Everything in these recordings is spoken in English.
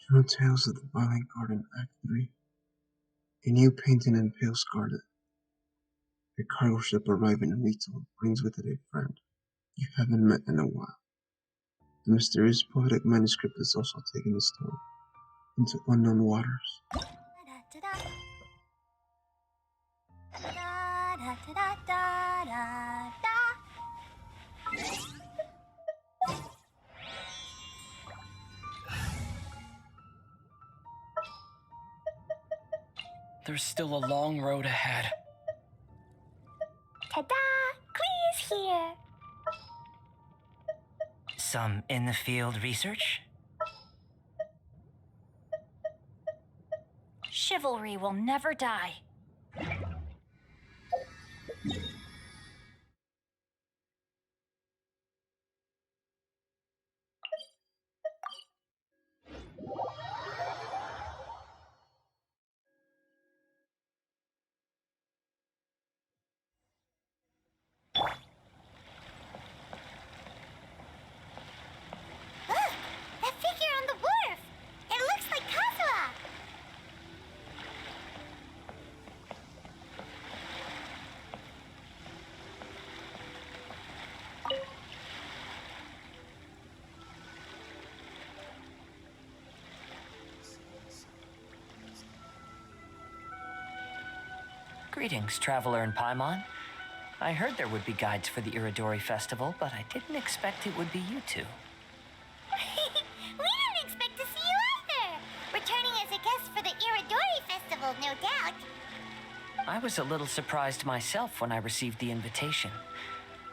Journal Tales of the Violet Garden, Act 3. A new painting in pale scarlet. A cargo ship arriving in Rito brings with it a friend you haven't met in a while. The mysterious poetic manuscript is also taking the story into unknown waters. There's still a long road ahead. Ta-da! Clee's here! Some in-the-field research? Chivalry will never die. Look! That figure on the wharf! It looks like Kazuha! Greetings, traveler in Paimon. I heard there would be guides for the Iridori Festival, but I didn't expect it would be you two. We didn't expect to see you either! Returning as a guest for the Iridori Festival, no doubt. I was a little surprised myself when I received the invitation.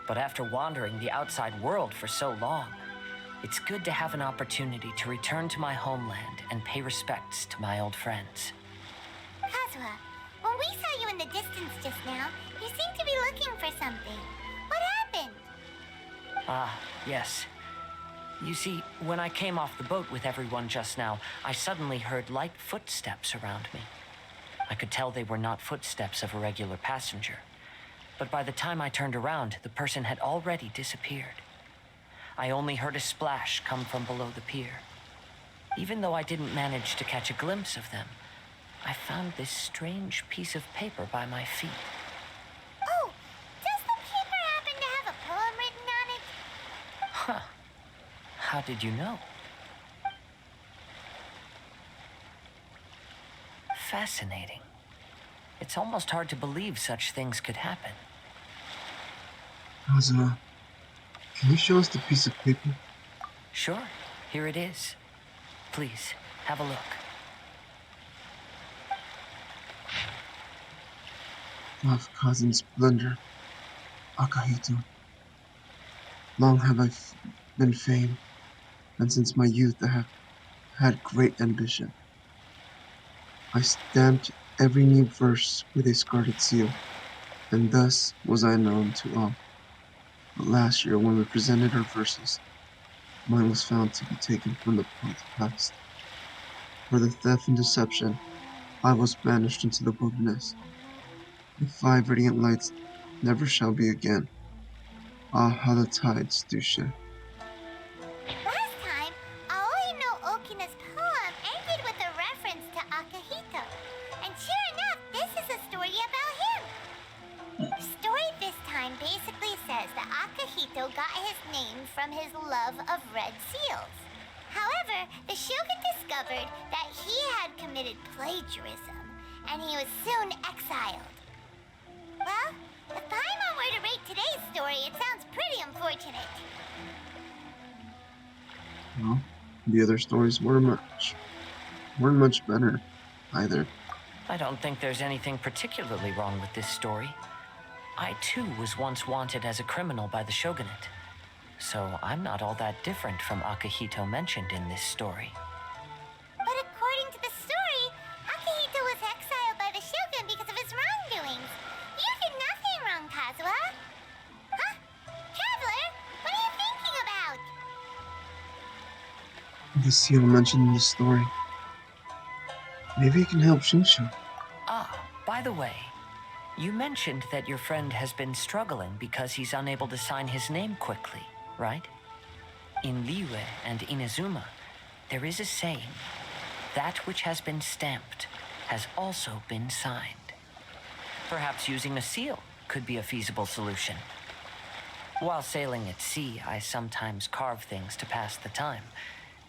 But after wandering the outside world for so long, it's good to have an opportunity to return to my homeland and pay respects to my old friends. Kazuha, when we saw you in the distance just now, you seemed to be looking for something. What happened? Ah, yes. You see, when I came off the boat with everyone just now, I suddenly heard light footsteps around me. I could tell they were not footsteps of a regular passenger. But by the time I turned around, the person had already disappeared. I only heard a splash come from below the pier. Even though I didn't manage to catch a glimpse of them, I found this strange piece of paper by my feet. Oh, does the paper happen to have a poem written on it? Huh. How did you know? Fascinating. It's almost hard to believe such things could happen. Kazuha, can you show us the piece of paper? Sure, here it is. Please, have a look. Love cousin splendor, Akahito. Long have I been famed, and since my youth I have had great ambition. I stamped every new verse with a scarlet seal, and thus was I known to all. But last year, when we presented our verses, mine was found to be taken from the poet's past. For the theft and deception, I was banished into the wilderness. The 5 radiant lights never shall be again. Ah, how the tides do shift. Last time, Aoi no Okina's poem ended with a reference to Akahito. And sure enough, this is a story about him. The story this time basically says that Akahito got his name from his love of red seals. However, the shogun discovered that he had committed plagiarism, and he was soon exiled. Well, if Paimon were to rate today's story, it sounds pretty unfortunate. Well, the other stories weren't much better either. I don't think there's anything particularly wrong with this story. I too was once wanted as a criminal by the shogunate. So I'm not all that different from Akahito mentioned in this story. But according to the story, Akihito was exiled by the shogun because of his wrongdoings. You did nothing wrong, Kazuha. Huh? Traveler, what are you thinking about? The seal mentioned in the story. Maybe it can help Shinshu. Ah, by the way, you mentioned that your friend has been struggling because he's unable to sign his name quickly, right? In Liyue and Inazuma, there is a saying, that which has been stamped has also been signed. Perhaps using a seal could be a feasible solution. While sailing at sea, I sometimes carve things to pass the time.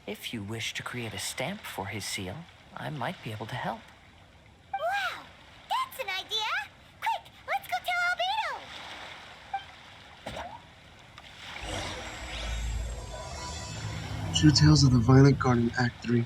If you wish to create a stamp for his seal, I might be able to help. Wow, that's an idea! Quick, let's go tell Albedo! True Tales of the Violet Garden, Act 3.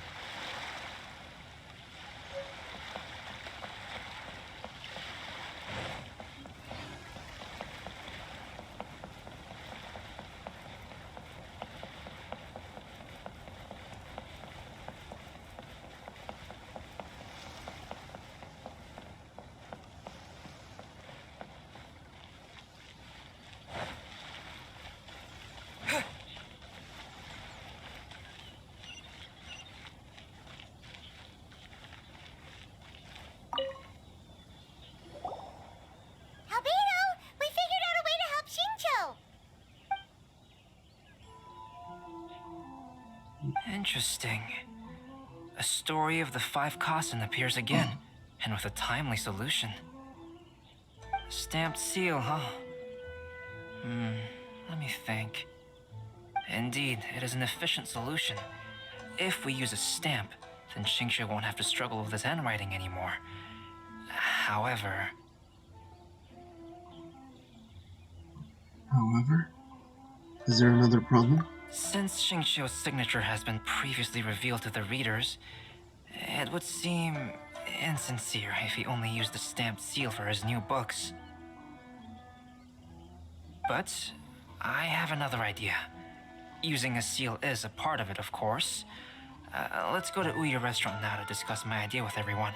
Albedo, we figured out a way to help Shinjo! Interesting. A story of the 5 Kasen appears again, and with a timely solution. A stamped seal, huh? Let me think. Indeed, it is an efficient solution. If we use a stamp, then Xingqiu won't have to struggle with his handwriting anymore. However... Is there another problem? Since Xingqiu's signature has been previously revealed to the readers, it would seem insincere if he only used a stamped seal for his new books. But I have another idea. Using a seal is a part of it, of course. Let's go to Ouya restaurant now to discuss my idea with everyone.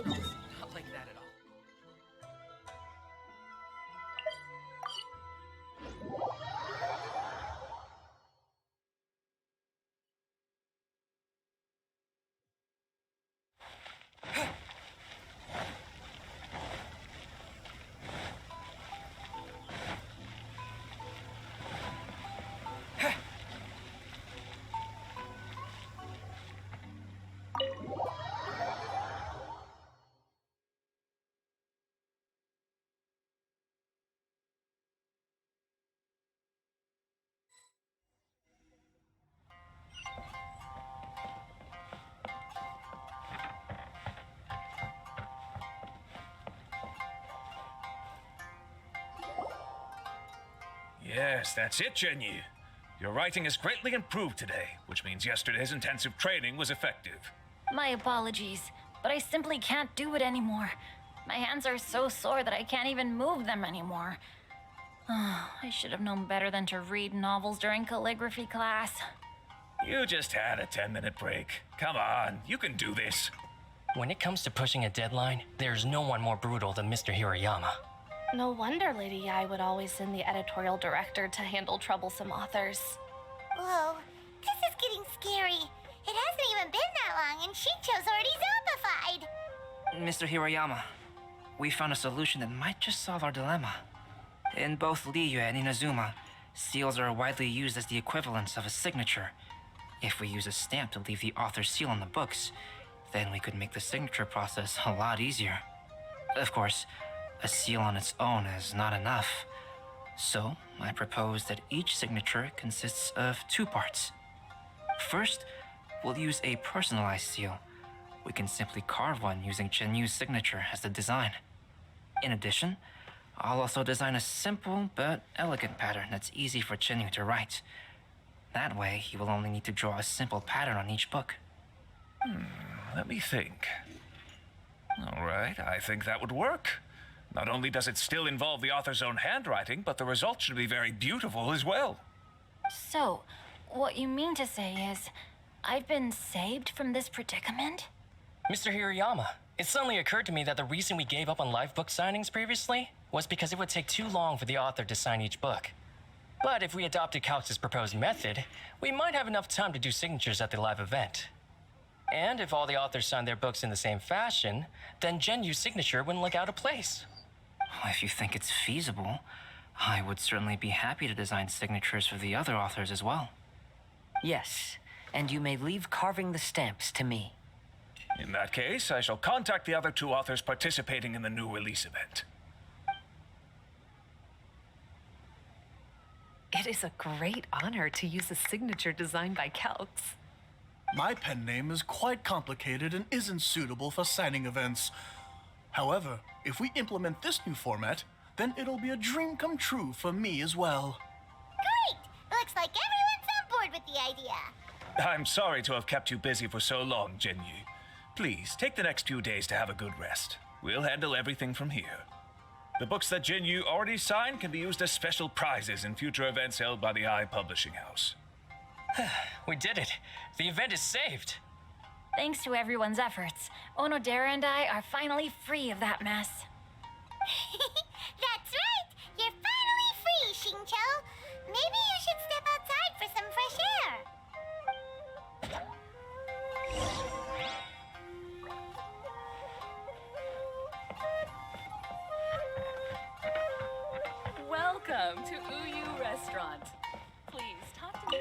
Not like that at all. Yes, that's it, Jinyu. Your writing has greatly improved today, which means yesterday's intensive training was effective. My apologies, but I simply can't do it anymore. My hands are so sore that I can't even move them anymore. I should have known better than to read novels during calligraphy class. You just had a 10-minute break. Come on, you can do this. When it comes to pushing a deadline, there's no one more brutal than Mr. Hirayama. No wonder Lady Yai would always send the editorial director to handle troublesome authors. Whoa, this is getting scary. It hasn't even been that long and Shincho's already zombified. Mr. Hirayama, we found a solution that might just solve our dilemma. In both Liyue and Inazuma, seals are widely used as the equivalents of a signature. If we use a stamp to leave the author's seal on the books, then we could make the signature process a lot easier. Of course, a seal on its own is not enough. So, I propose that each signature consists of 2 parts. First, we'll use a personalized seal. We can simply carve one using Chenyu's signature as the design. In addition, I'll also design a simple but elegant pattern that's easy for Chenyu to write. That way, he will only need to draw a simple pattern on each book. Let me think. All right, I think that would work. Not only does it still involve the author's own handwriting, but the result should be very beautiful as well. So, what you mean to say is, I've been saved from this predicament? Mr. Hirayama, it suddenly occurred to me that the reason we gave up on live book signings previously was because it would take too long for the author to sign each book. But if we adopted Calx's proposed method, we might have enough time to do signatures at the live event. And if all the authors signed their books in the same fashion, then Genyu's signature wouldn't look out of place. If you think it's feasible, I would certainly be happy to design signatures for the other authors as well. Yes, and you may leave carving the stamps to me. In that case, I shall contact the other two authors participating in the new release event. It is a great honor to use a signature designed by Celts. My pen name is quite complicated and isn't suitable for signing events. However, if we implement this new format, then it'll be a dream come true for me as well. Great! Looks like everyone's on board with the idea. I'm sorry to have kept you busy for so long, Genyu. Please, take the next few days to have a good rest. We'll handle everything from here. The books that Genyu already signed can be used as special prizes in future events held by the I Publishing House. We did it. The event is saved. Thanks to everyone's efforts, Onodera and I are finally free of that mess. That's right! You're finally free, Xingqiu! Maybe you should step outside for some fresh air. Welcome to Uyu Restaurant. Please talk to me.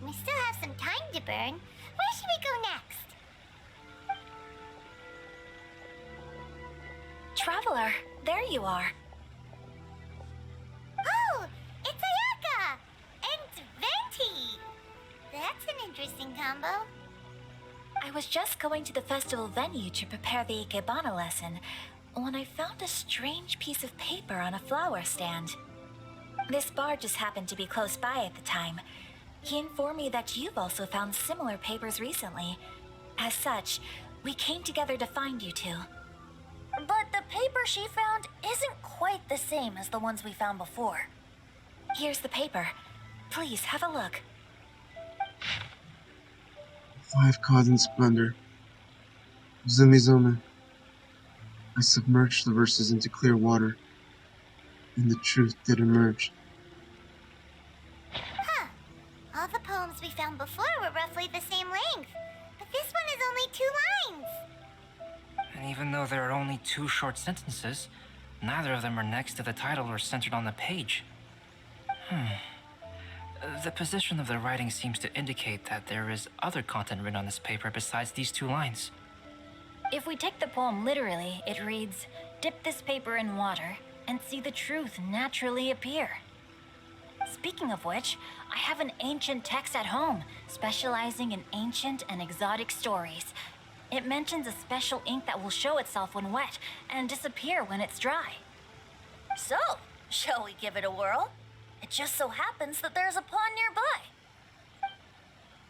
We still have some time to burn. Where should we go next? Traveler, there you are. Oh, it's Ayaka! And Venti! That's an interesting combo. I was just going to the festival venue to prepare the Ikebana lesson when I found a strange piece of paper on a flower stand. This bar just happened to be close by at the time. He informed me that you've also found similar papers recently. As such, we came together to find you two. But the paper she found isn't quite the same as the ones we found before. Here's the paper. Please have a look. 5 caught in splendor. Zumi. I submerged the verses into clear water, and the truth did emerge. Huh. All the poems we found before were roughly the same length, but this one is only 2 lines. And even though there are only 2 short sentences, neither of them are next to the title or centered on the page. The position of the writing seems to indicate that there is other content written on this paper besides these 2 lines. If we take the poem literally, it reads, "Dip this paper in water and see the truth naturally appear." Speaking of which, I have an ancient text at home, specializing in ancient and exotic stories. It mentions a special ink that will show itself when wet and disappear when it's dry. So, shall we give it a whirl? It just so happens that there's a pond nearby.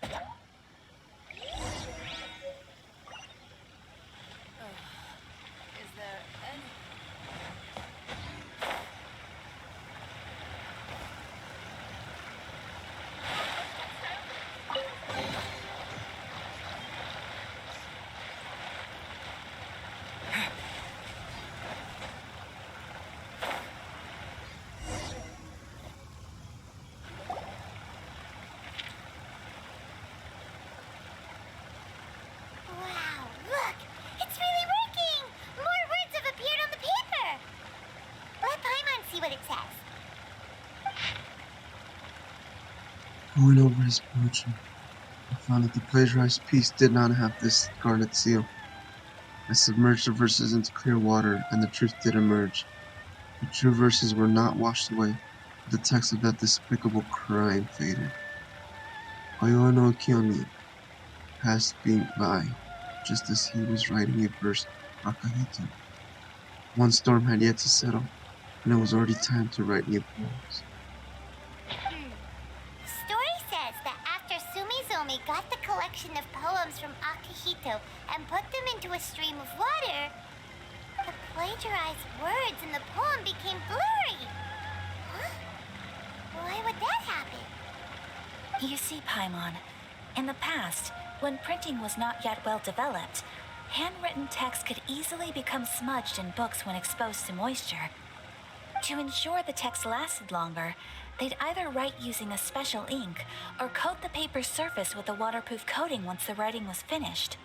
Is there any... Wow, look! It's really working! More words have appeared on the paper! Let Paimon see what it says. Going over his poetry, I found that the plagiarized piece did not have this garnet seal. I submerged the verses into clear water, and the truth did emerge. The true verses were not washed away, but the text of that despicable crime faded. Oyo no Kiyomi passed me by, just as he was writing a verse, Akahito. One storm had yet to settle, and it was already time to write new poems. The story says that after Sumizomi got the collection of poems from Akihito and put them into a stream of water, the plagiarized words in the poem became blurry. Huh? Why would that happen? You see, Paimon, in the past, when printing was not yet well developed, handwritten text could easily become smudged in books when exposed to moisture. To ensure the text lasted longer, they'd either write using a special ink or coat the paper's surface with a waterproof coating once the writing was finished.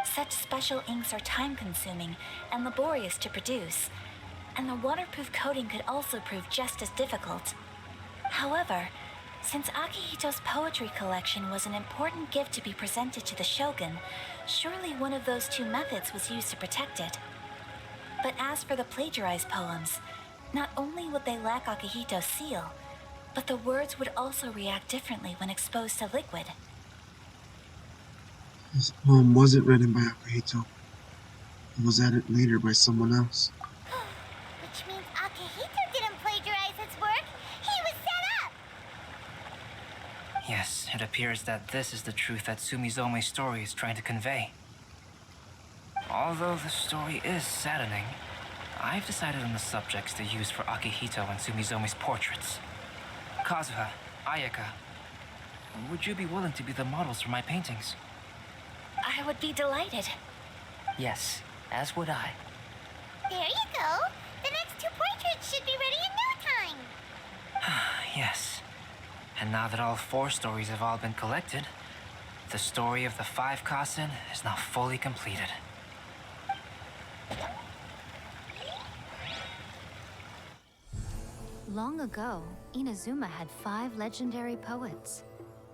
Such special inks are time-consuming and laborious to produce, and the waterproof coating could also prove just as difficult. However, since Akihito's poetry collection was an important gift to be presented to the shogun, surely one of those two methods was used to protect it. But as for the plagiarized poems, not only would they lack Akihito's seal, but the words would also react differently when exposed to liquid. This poem wasn't written by Akihito. It was added later by someone else. Which means Akihito didn't plagiarize his work. He was set up! Yes, it appears that this is the truth that Sumizome's story is trying to convey. Although the story is saddening, I've decided on the subjects to use for Akihito and Sumizome's portraits. Kazuha, Ayaka, would you be willing to be the models for my paintings? I would be delighted. Yes, as would I. There you go. The next two portraits should be ready in no time. Yes. And now that all 4 stories have all been collected, the story of the 5 Kasen is now fully completed. Long ago, Inazuma had 5 legendary poets.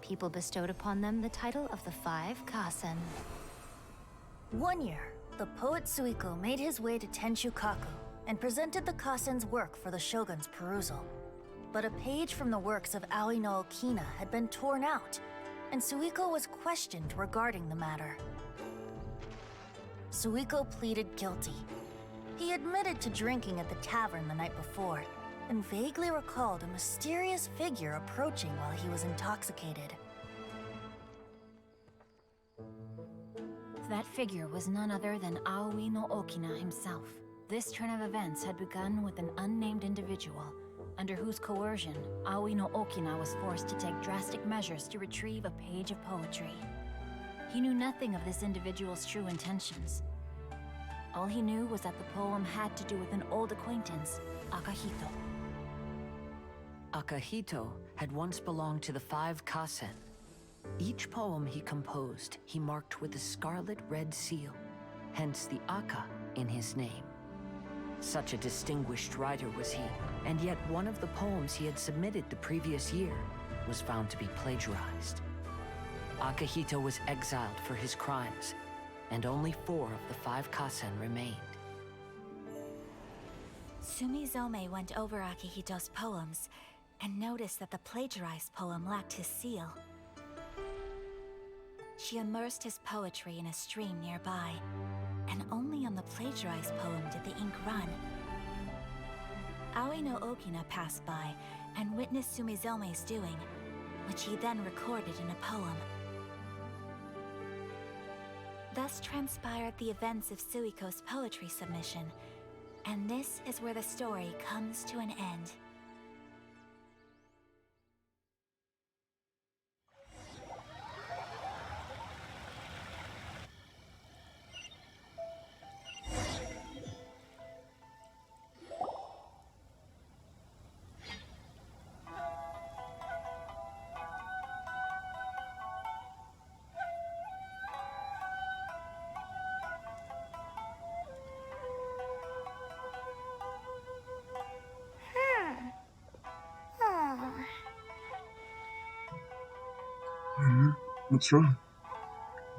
People bestowed upon them the title of the 5 Kasen. One year, the poet Suiko made his way to Tenshukaku and presented the Kasen's work for the shogun's perusal. But a page from the works of Aoi no Okina had been torn out, and Suiko was questioned regarding the matter. Suiko pleaded guilty. He admitted to drinking at the tavern the night before, and vaguely recalled a mysterious figure approaching while he was intoxicated. That figure was none other than Aoi no Okina himself. This turn of events had begun with an unnamed individual, under whose coercion, Aoi no Okina was forced to take drastic measures to retrieve a page of poetry. He knew nothing of this individual's true intentions. All he knew was that the poem had to do with an old acquaintance, Akihito. Akihito had once belonged to the 5 Kasen. Each poem he composed, he marked with a scarlet red seal, hence the Aka in his name. Such a distinguished writer was he, and yet one of the poems he had submitted the previous year was found to be plagiarized. Akihito was exiled for his crimes, and only 4 of the 5 Kasen remained. Sumizome went over Akihito's poems and noticed that the plagiarized poem lacked his seal. She immersed his poetry in a stream nearby, and only on the plagiarized poem did the ink run. Aoi no Okina passed by and witnessed Sumizome's doing, which he then recorded in a poem. Thus transpired the events of Suiko's poetry submission, and this is where the story comes to an end. What's wrong?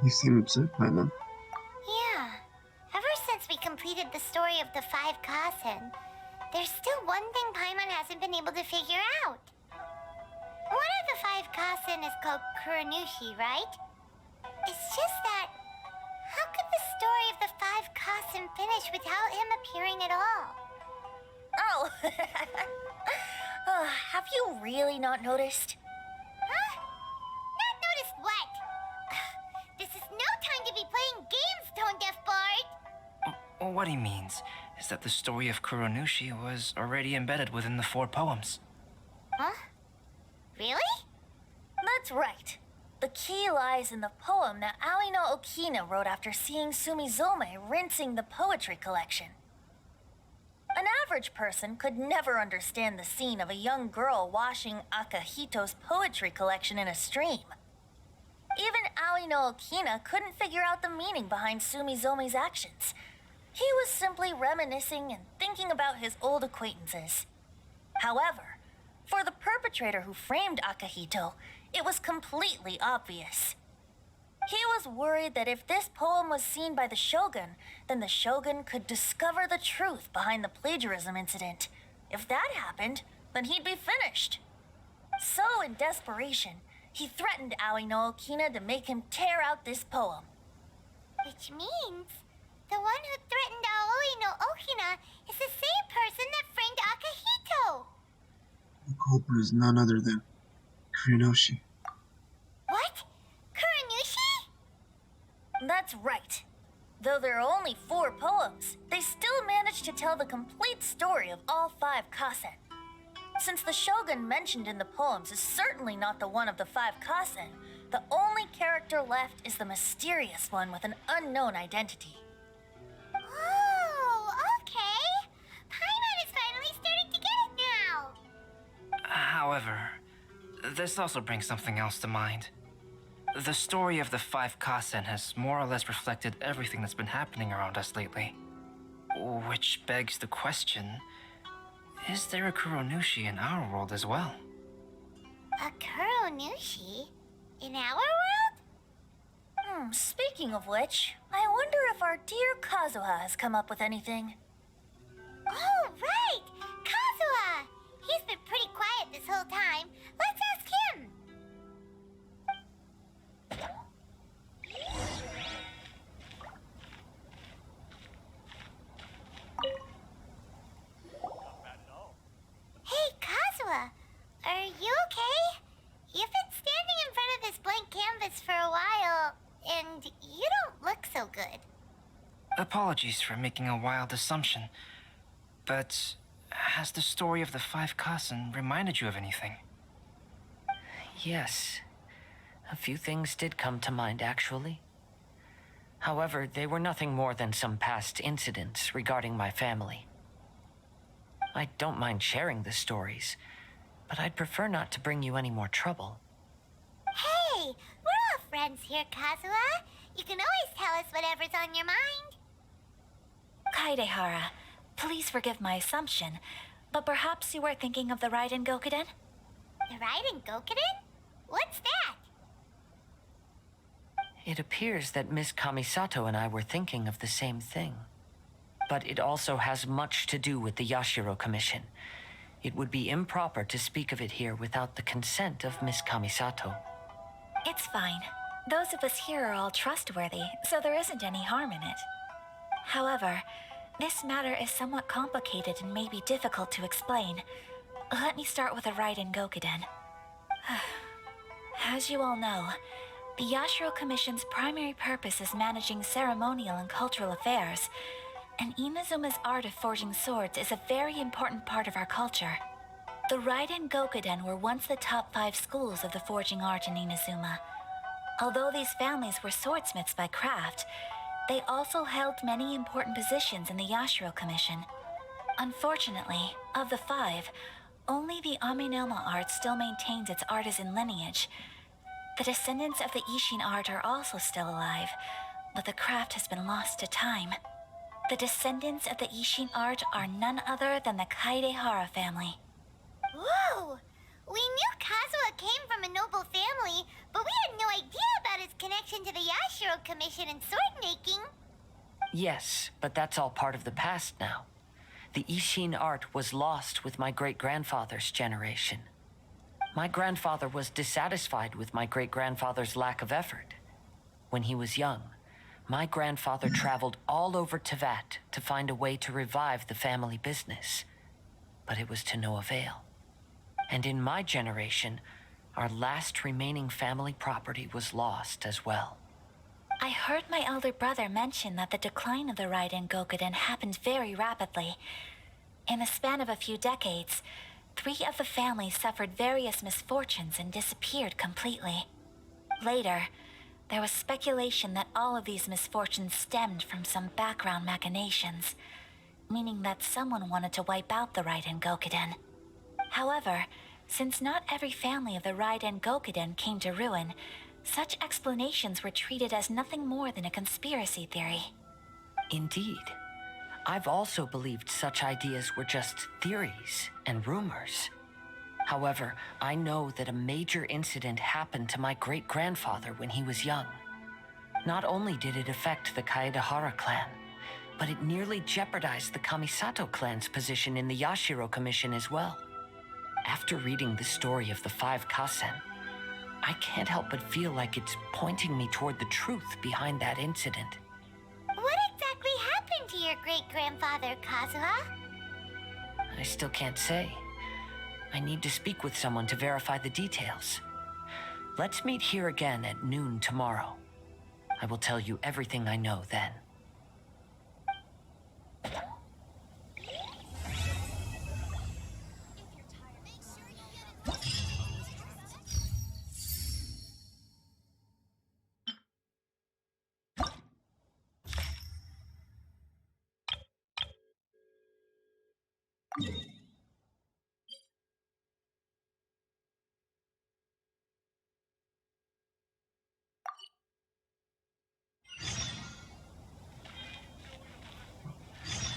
You seem upset, Paimon. Yeah. Ever since we completed the story of the 5 Kasen, there's still one thing Paimon hasn't been able to figure out. One of the 5 Kasen is called Kuranushi, right? It's just that, how could the story of the 5 Kasen finish without him appearing at all? Oh! Have you really not noticed? Huh? Not noticed what? This is no time to be playing games, Tone Deaf Bard! What he means is that the story of Kuranushi was already embedded within the 4 poems. Huh? Really? That's right. The key lies in the poem that Aoi no Okina wrote after seeing Sumizome rinsing the poetry collection. An average person could never understand the scene of a young girl washing Akahito's poetry collection in a stream. Even Aoi no Okina couldn't figure out the meaning behind Sumizome's actions. He was simply reminiscing and thinking about his old acquaintances. However, for the perpetrator who framed Akahito, it was completely obvious. He was worried that if this poem was seen by the Shogun, then the Shogun could discover the truth behind the plagiarism incident. If that happened, then he'd be finished. So, in desperation, he threatened Aoi no Okina to make him tear out this poem. Which means the one who threatened Aoi no Okina is the same person that framed Akahito. The culprit is none other than Kurinoshi. What? Kuranushi? That's right. Though there are only 4 poems, they still managed to tell the complete story of all 5 kasen. Since the Shogun mentioned in the poems is certainly not the one of the 5 kasen, the only character left is the mysterious one with an unknown identity. Oh, okay. Paimon is finally starting to get it now. However, this also brings something else to mind. The story of the 5 kasen has more or less reflected everything that's been happening around us lately. Which begs the question, is there a Kuronushi in our world as well? A Kuronushi? In our world? Speaking of which, I wonder if our dear Kazuha has come up with anything. Oh, right! Kazuha! He's been pretty quiet this whole time. Let's ask him. Hey, Kazuha! Are you okay? You've been standing in front of this blank canvas for a while, and you don't look so good. Apologies for making a wild assumption, but has the story of the 5 kasen reminded you of anything? Yes. A few things did come to mind, actually. However, they were nothing more than some past incidents regarding my family. I don't mind sharing the stories, but I'd prefer not to bring you any more trouble. Hey, we're all friends here, Kazuha. You can always tell us whatever's on your mind. Kaidehara, please forgive my assumption, but perhaps you were thinking of the Raiden Gokuden? The Raiden Gokuden? What's that? It appears that Miss Kamisato and I were thinking of the same thing. But it also has much to do with the Yashiro Commission. It would be improper to speak of it here without the consent of Miss Kamisato. It's fine. Those of us here are all trustworthy, so there isn't any harm in it. However, this matter is somewhat complicated and may be difficult to explain. Let me start with the Raiden Gokuden. As you all know, the Yashiro Commission's primary purpose is managing ceremonial and cultural affairs, and Inazuma's art of forging swords is a very important part of our culture. The Raiden Gokuden were once the top 5 schools of the forging art in Inazuma. Although these families were swordsmiths by craft, they also held many important positions in the Yashiro Commission. Unfortunately, of the 5, only the Aminoma art still maintains its artisan lineage. The descendants of the Ishin art are also still alive, but the craft has been lost to time. The descendants of the Ishin art are none other than the Kaidehara family. Whoa! We knew Kazuha came from a noble family, but we had no idea about his connection to the Yashiro Commission and sword making. Yes, but that's all part of the past now. The Ishin art was lost with my great-grandfather's generation. My grandfather was dissatisfied with my great-grandfather's lack of effort. When he was young, my grandfather traveled all over Tevat to find a way to revive the family business. But it was to no avail. And in my generation, our last remaining family property was lost as well. I heard my elder brother mention that the decline of the Raiden Gokuden happened very rapidly. In the span of a few decades, 3 of the family suffered various misfortunes and disappeared completely. Later, there was speculation that all of these misfortunes stemmed from some background machinations, meaning that someone wanted to wipe out the Raiden Gokuden. However, since not every family of the Raiden Gokuden came to ruin, such explanations were treated as nothing more than a conspiracy theory. Indeed. I've also believed such ideas were just theories and rumors. However, I know that a major incident happened to my great-grandfather when he was young. Not only did it affect the Kaedahara clan, but it nearly jeopardized the Kamisato clan's position in the Yashiro Commission as well. After reading the story of the 5 Kasen, I can't help but feel like it's pointing me toward the truth behind that incident. What exactly happened to your great-grandfather, Kazuha? I still can't say. I need to speak with someone to verify the details. Let's meet here again at noon tomorrow. I will tell you everything I know then.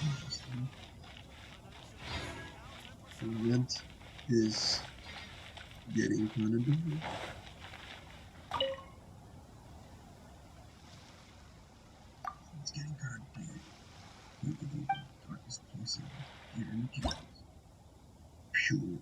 Interesting. The event is getting kind of busy. It's getting kind of big. The darkest places here in the caves. Pure evil.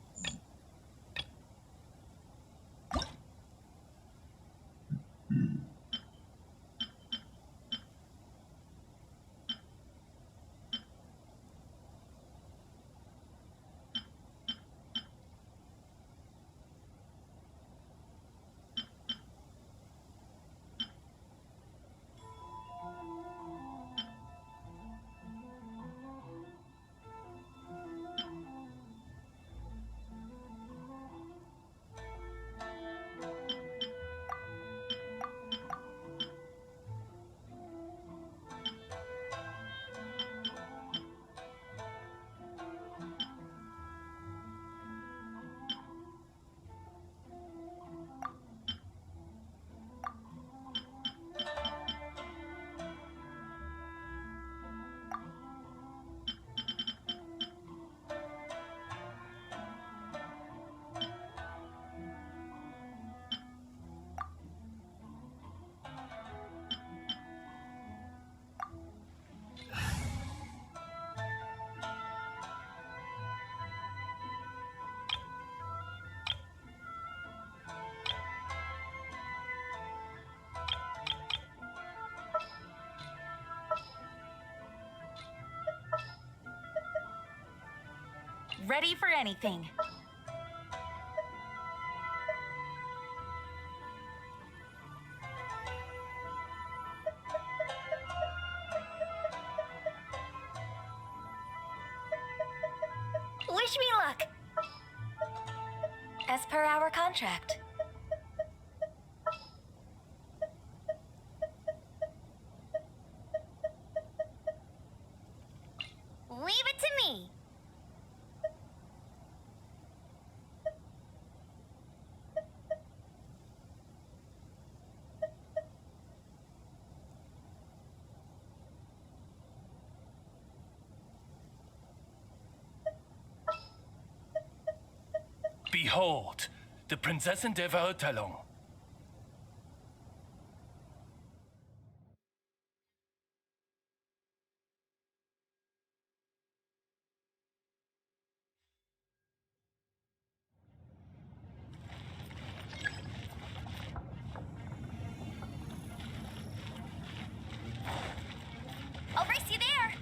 Ready for anything. Wish me luck! As per our contract. Leave it to me. Behold, the Prinzessin der Verurteilung. I'll race you there!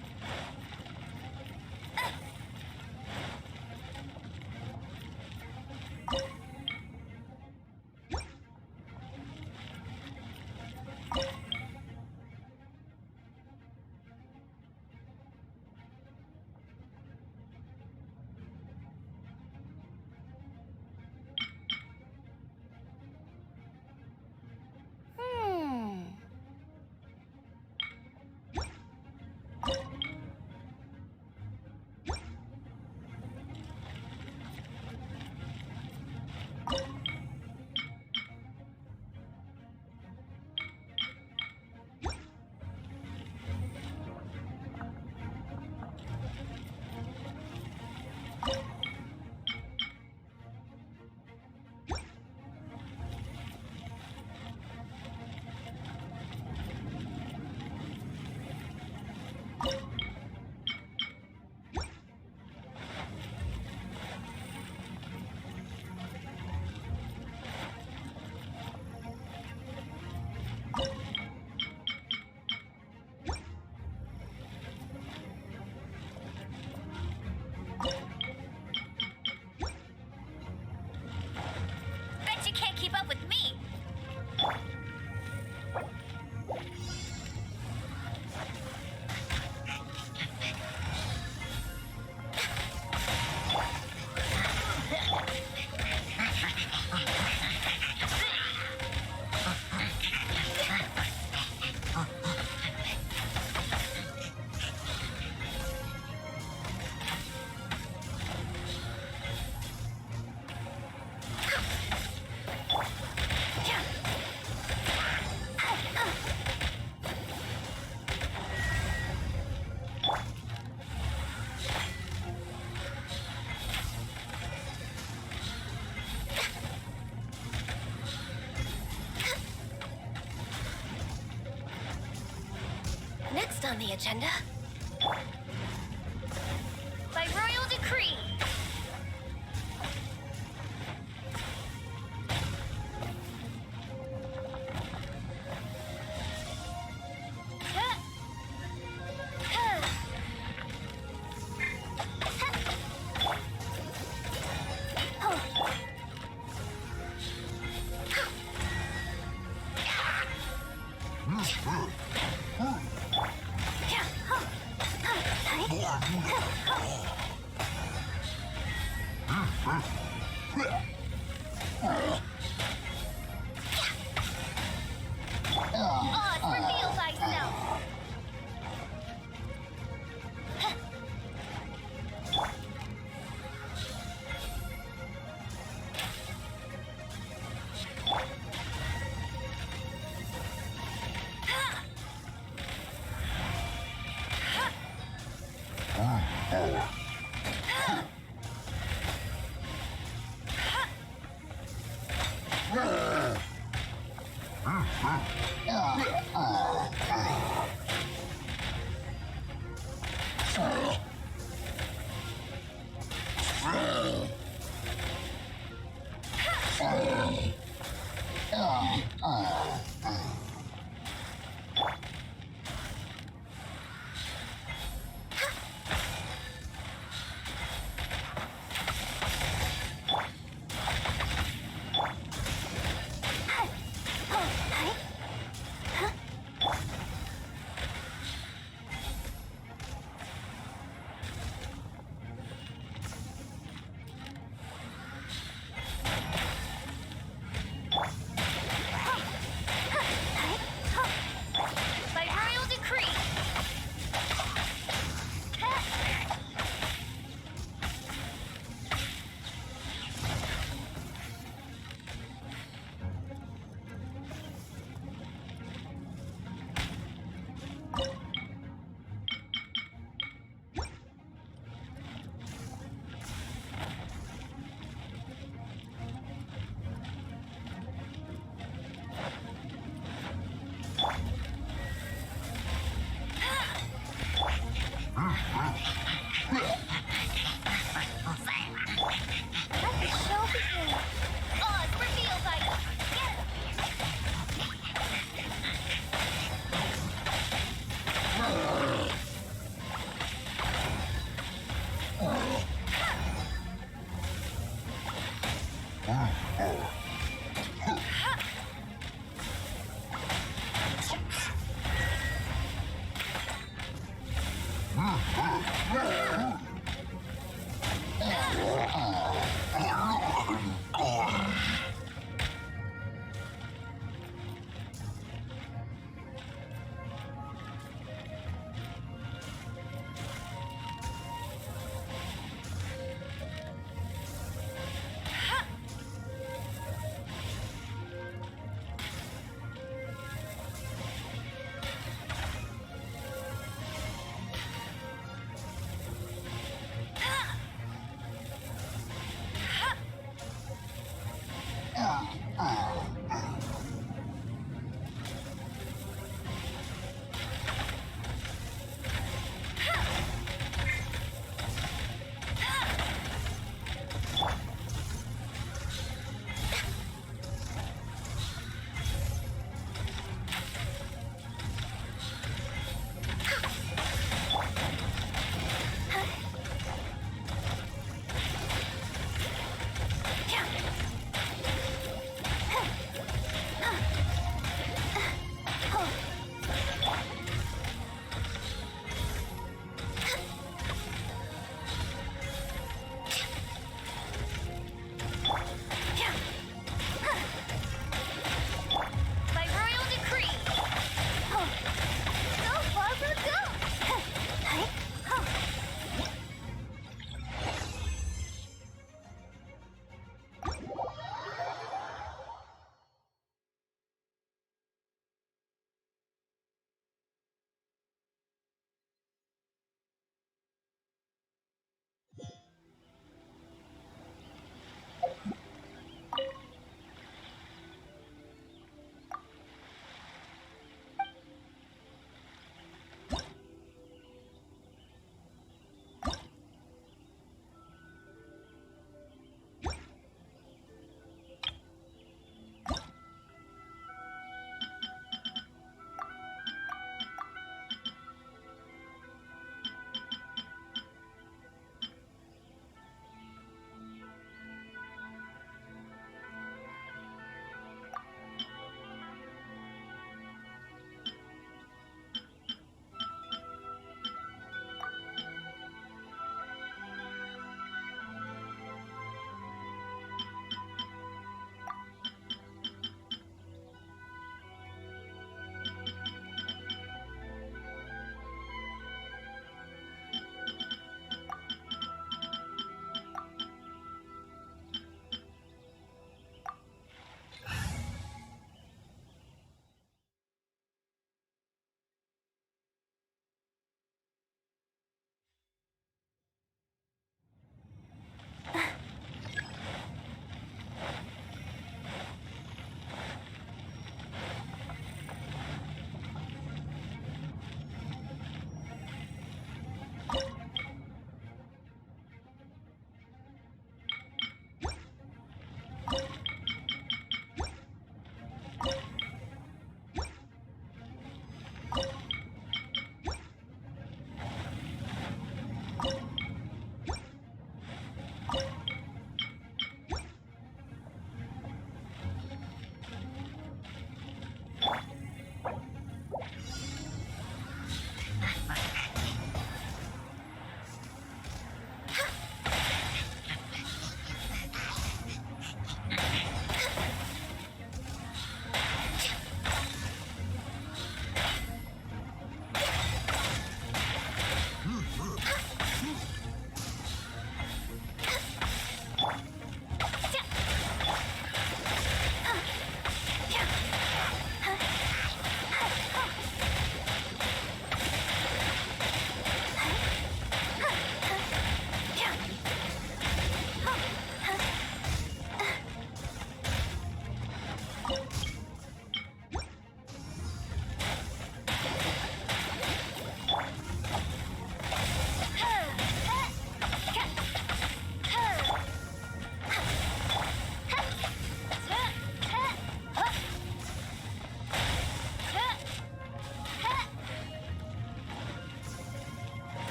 on the agenda? By royal decree. Oz, reveal thyself!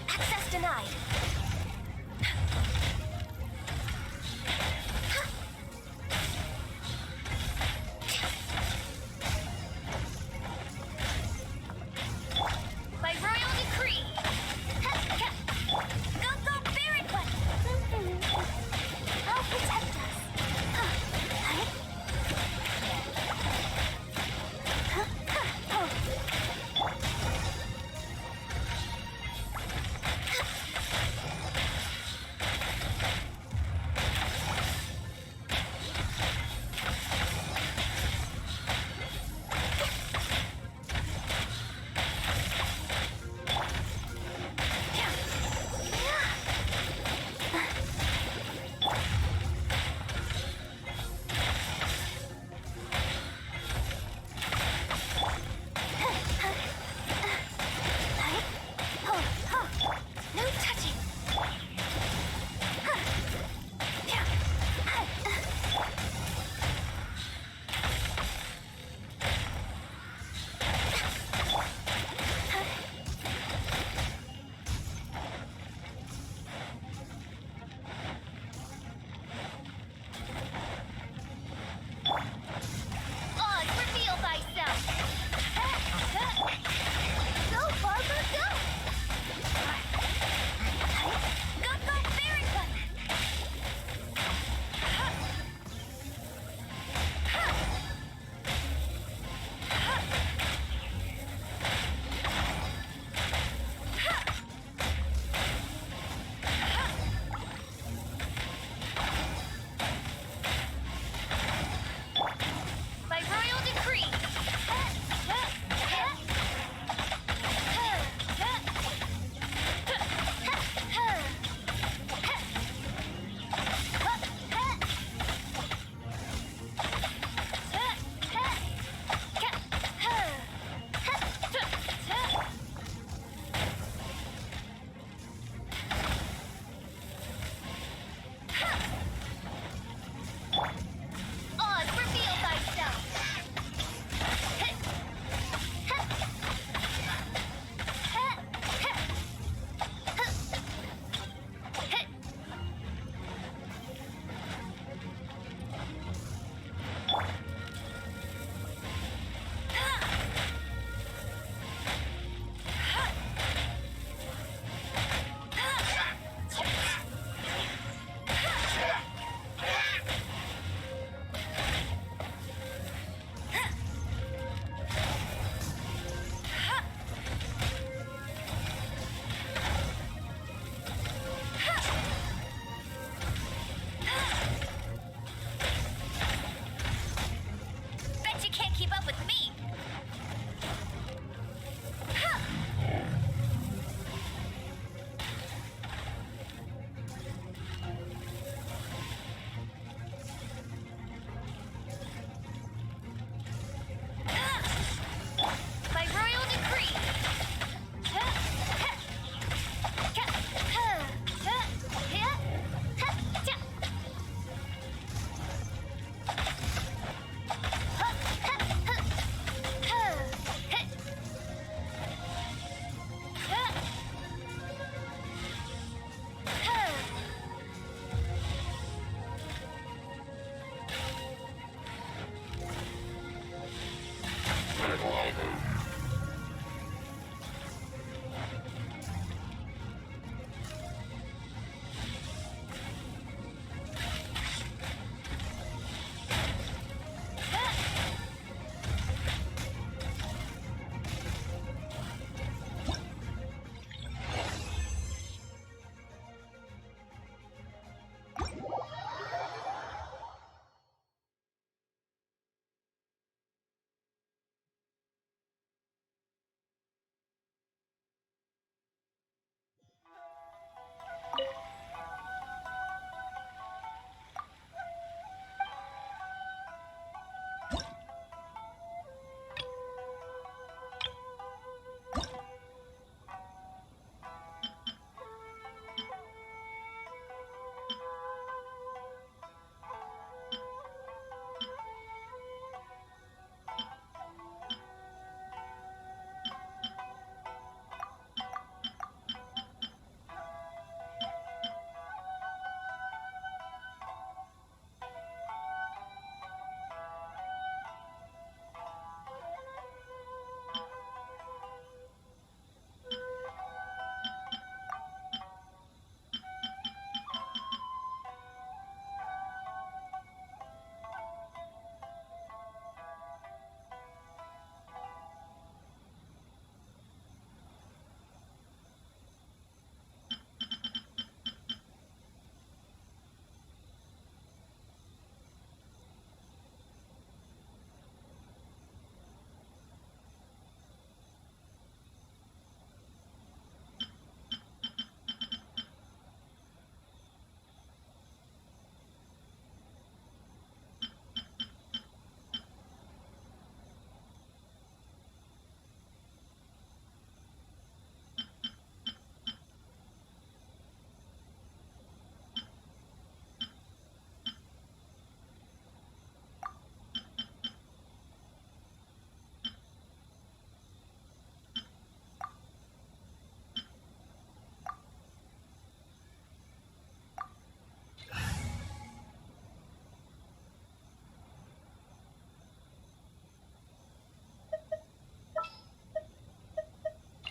Access denied. By royal decree. Go, go, Baron Quest!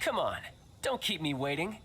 Come on, don't keep me waiting.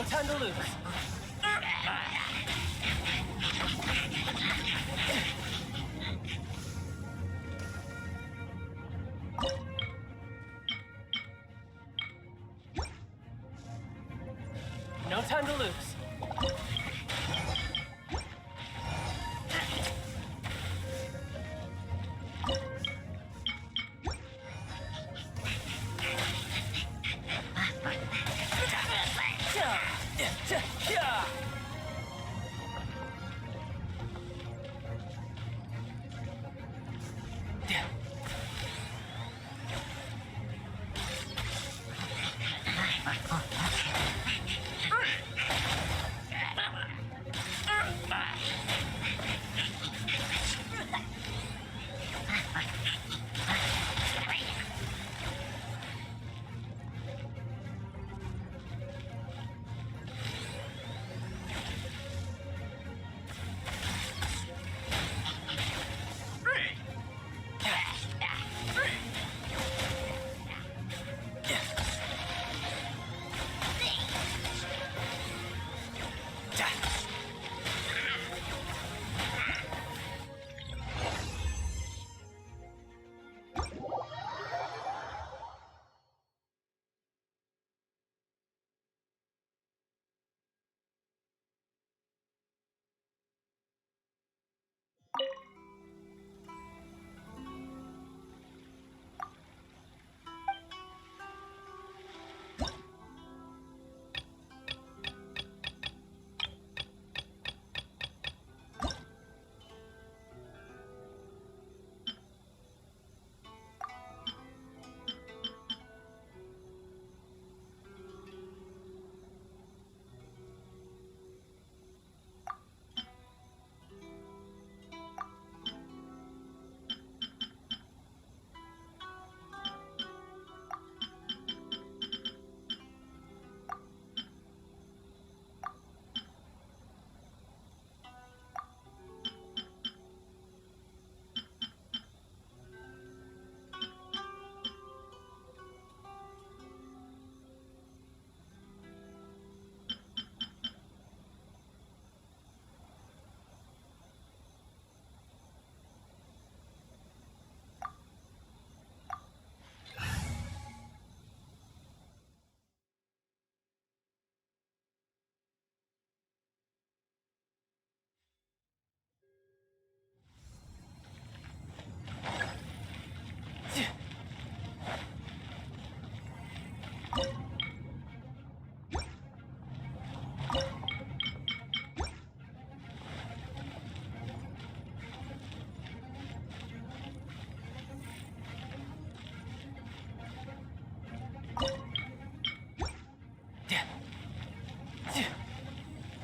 time to lose. No time to lose.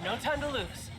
No time to lose.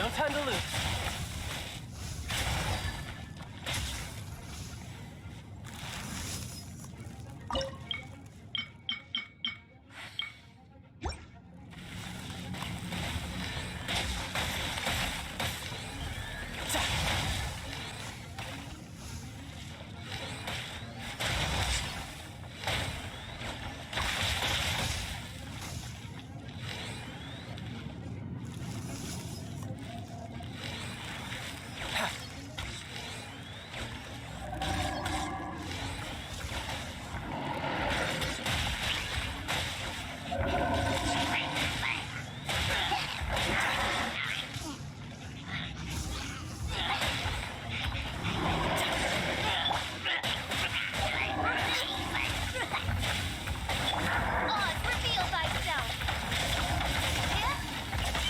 No time to lose.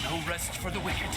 No rest for the wicked.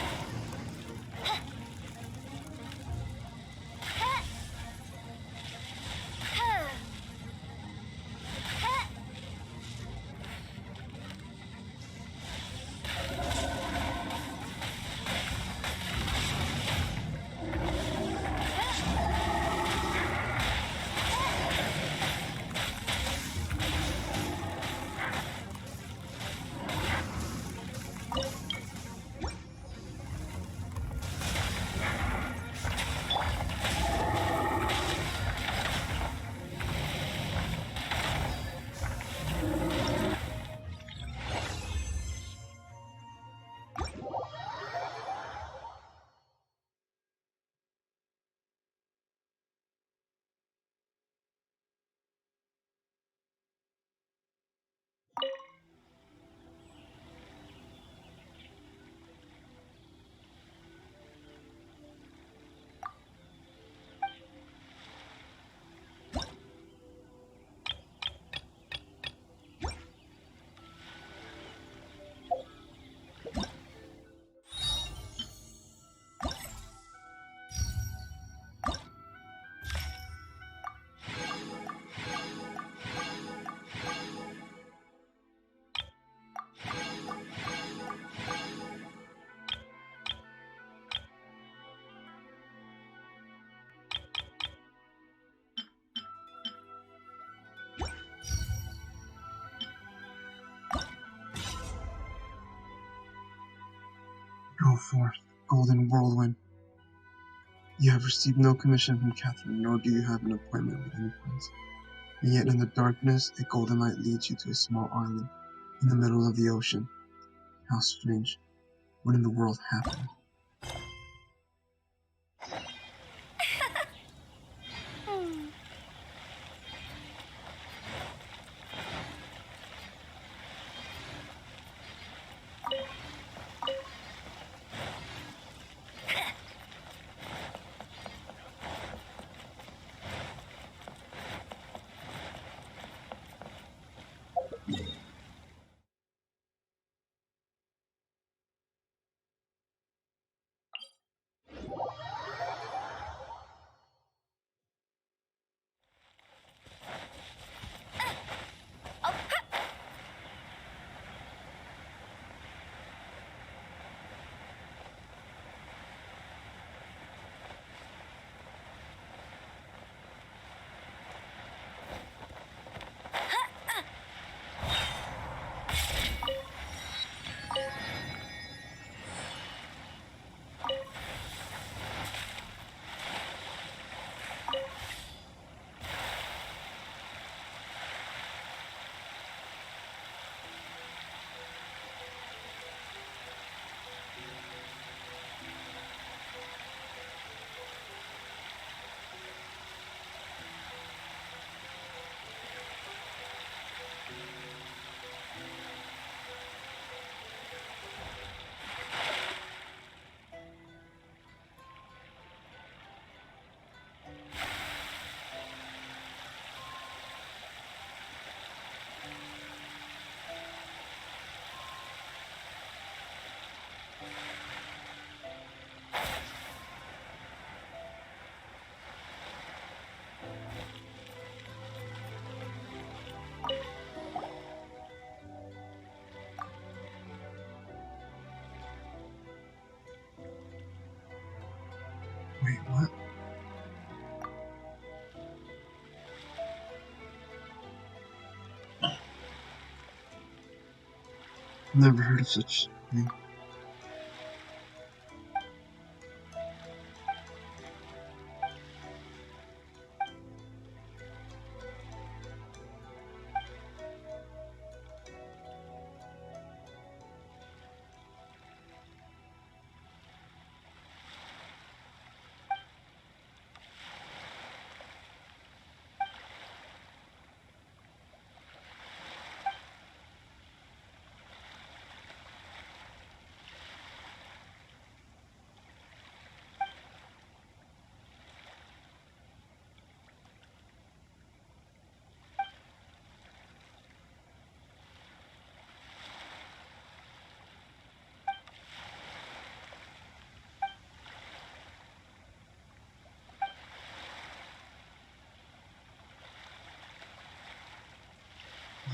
Go forth, golden whirlwind. You have received no commission from Catherine, nor do you have an appointment with any prince. And yet in the darkness, a golden light leads you to a small island in the middle of the ocean. How strange. What in the world happened? Wait, what? Never heard of such thing.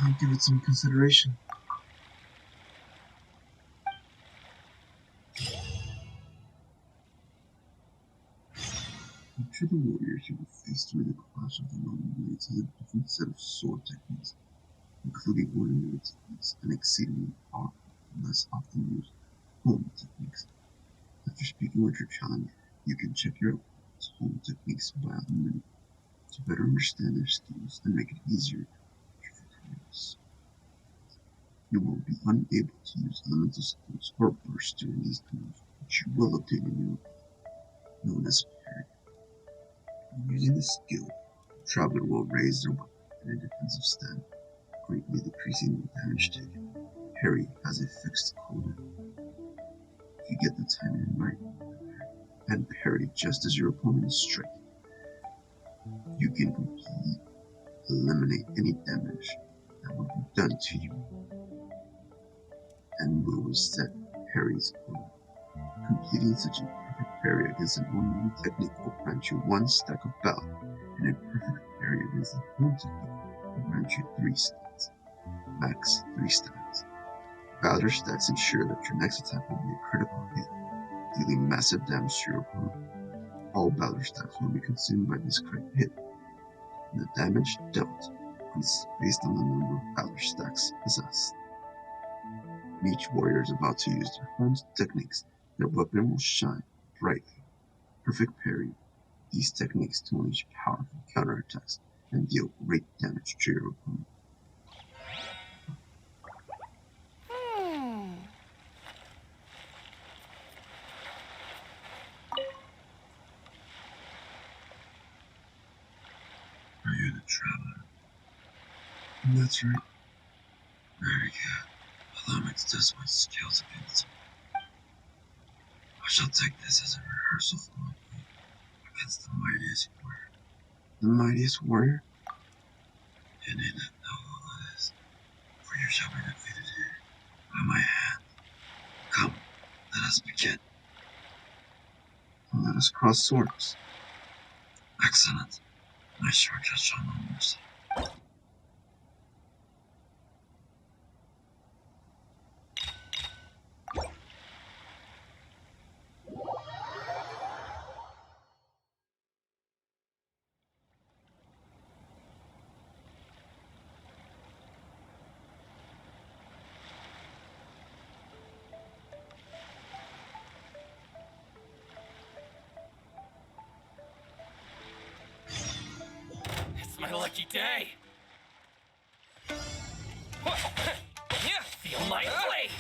I'll give it some consideration. Each of the warriors you will face during the clash of the Roman blades has a different set of sword techniques, including ordinary techniques and exceedingly powerful, less often used home techniques. After speaking with your challenger, you can check your opponent's home techniques by the minute to better understand their skills and make it easier for practice. You will be unable to use elemental skills or bursts during these duels, which you will obtain in your known as parry. Using this skill, the traveler will raise their weapon in a defensive stand, greatly decreasing the damage taken. Parry has a fixed quota. If you get the timing right and parry just as your opponent is striking, you can completely eliminate any damage that would be done to you and will reset parry's quota. Completing such a perfect parry against an ordinary technique will grant you 1 stack of ballot, and a perfect parry against a home technique will grant you 3 stacks. Max 3 stacks. Valor stacks ensure that your next attack will be a critical hit, dealing massive damage to your opponent. All Valor stacks will be consumed by this crit hit, and the damage dealt increases based on the number of Valor stacks possessed. When each warrior is about to use their home techniques, their weapon will shine brightly. Perfect parry. These techniques to unleash powerful counterattacks and deal great damage to your opponent. Are you the traveler? That's right. Very good. Allow me to test my skills against him. I shall take this as a rehearsal for my fight against the mightiest warrior. The mightiest warrior? You need not know who it is, for you shall be defeated here by my hand. Come, let us begin. Let us cross swords. Excellent. My sword shall show no mercy. It's my lucky day. Feel my blade.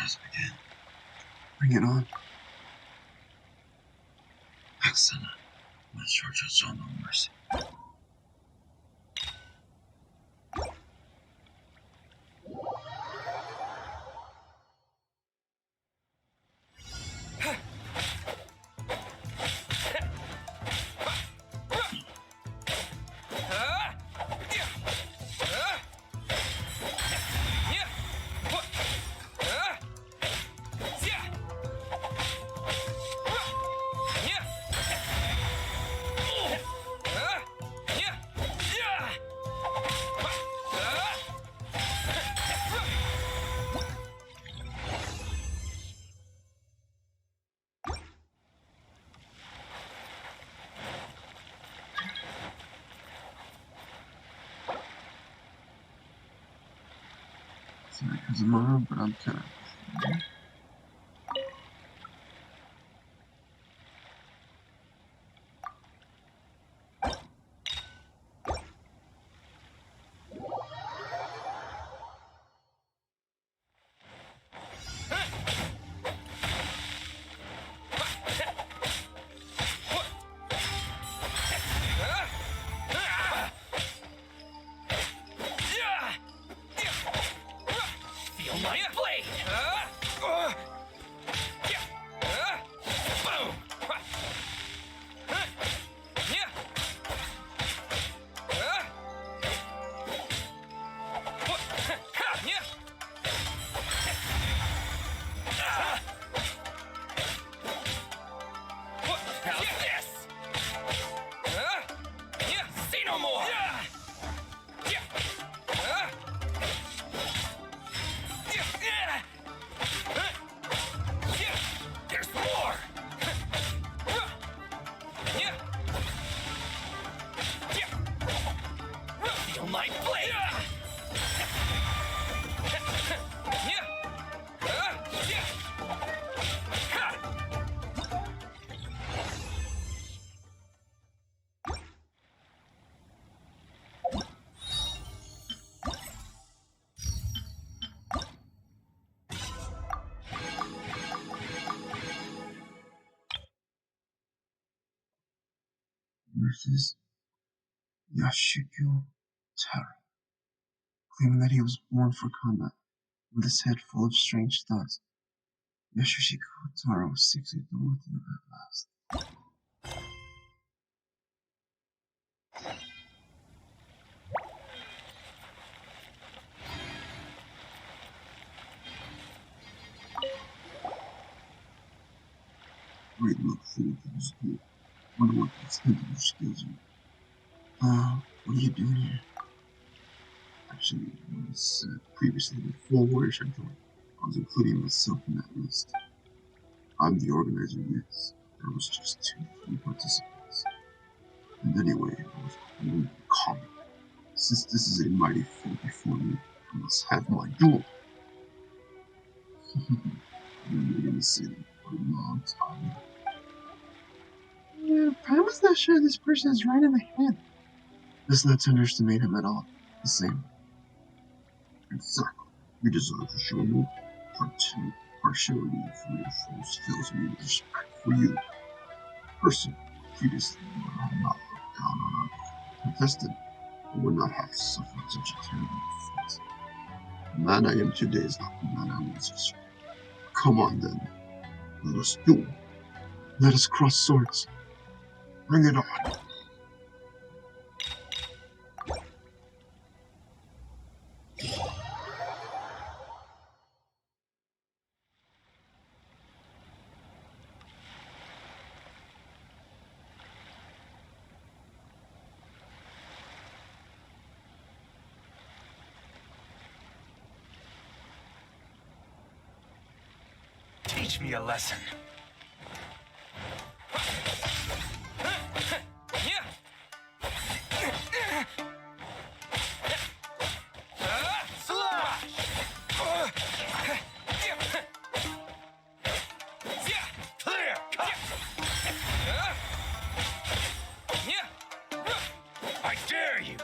us begin. Bring it on. Excellent. My church has shown no mercy. Sorry, Kazumara, but I'm kind of. Feel my blade! Boom! How's this? See no more! There's more! Feel my blade! Versus Yashiko Taro, claiming that he was born for combat. With his head full of strange thoughts, Yashiko Taro seeks a door with you at last. Great look forward to this duel. Wonder what the extent of your skills are. What are you doing here? Actually, as previously, before Warriors had joined, I was including myself in that list. I'm the organizer, yes. There was just 2 free participants. And anyway, I was holding the comment. Since this is a mighty foe before me, I must have my duel. I've been waiting to see them for a long time. Yeah, Pama's not sure this person is right in the head. Let's not underestimate him at all. The same. Exactly. You deserve to show no partiality for your full skills and your respect for you. Person, previously would have not looked down on our contestant and would not have suffered such a terrible defeat. The man I am today is not the man I was yesterday. Come on then. Let us duel. Let us cross swords. Bring it on. Teach me a lesson. I dare you!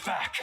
back!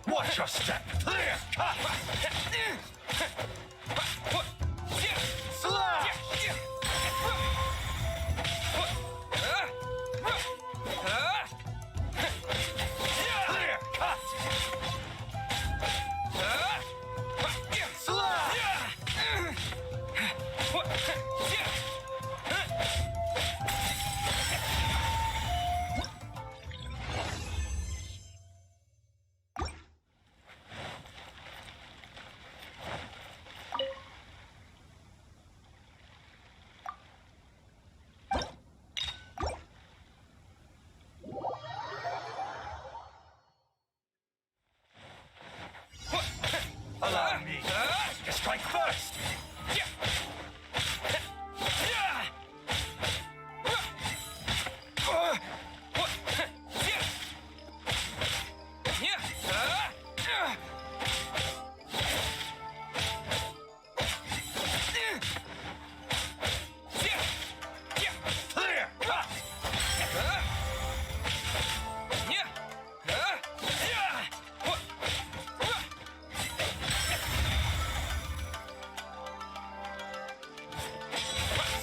Watch your step! Clear! Cut! Slash! Clear! Cut! Allow me to strike first! Clear! Cut!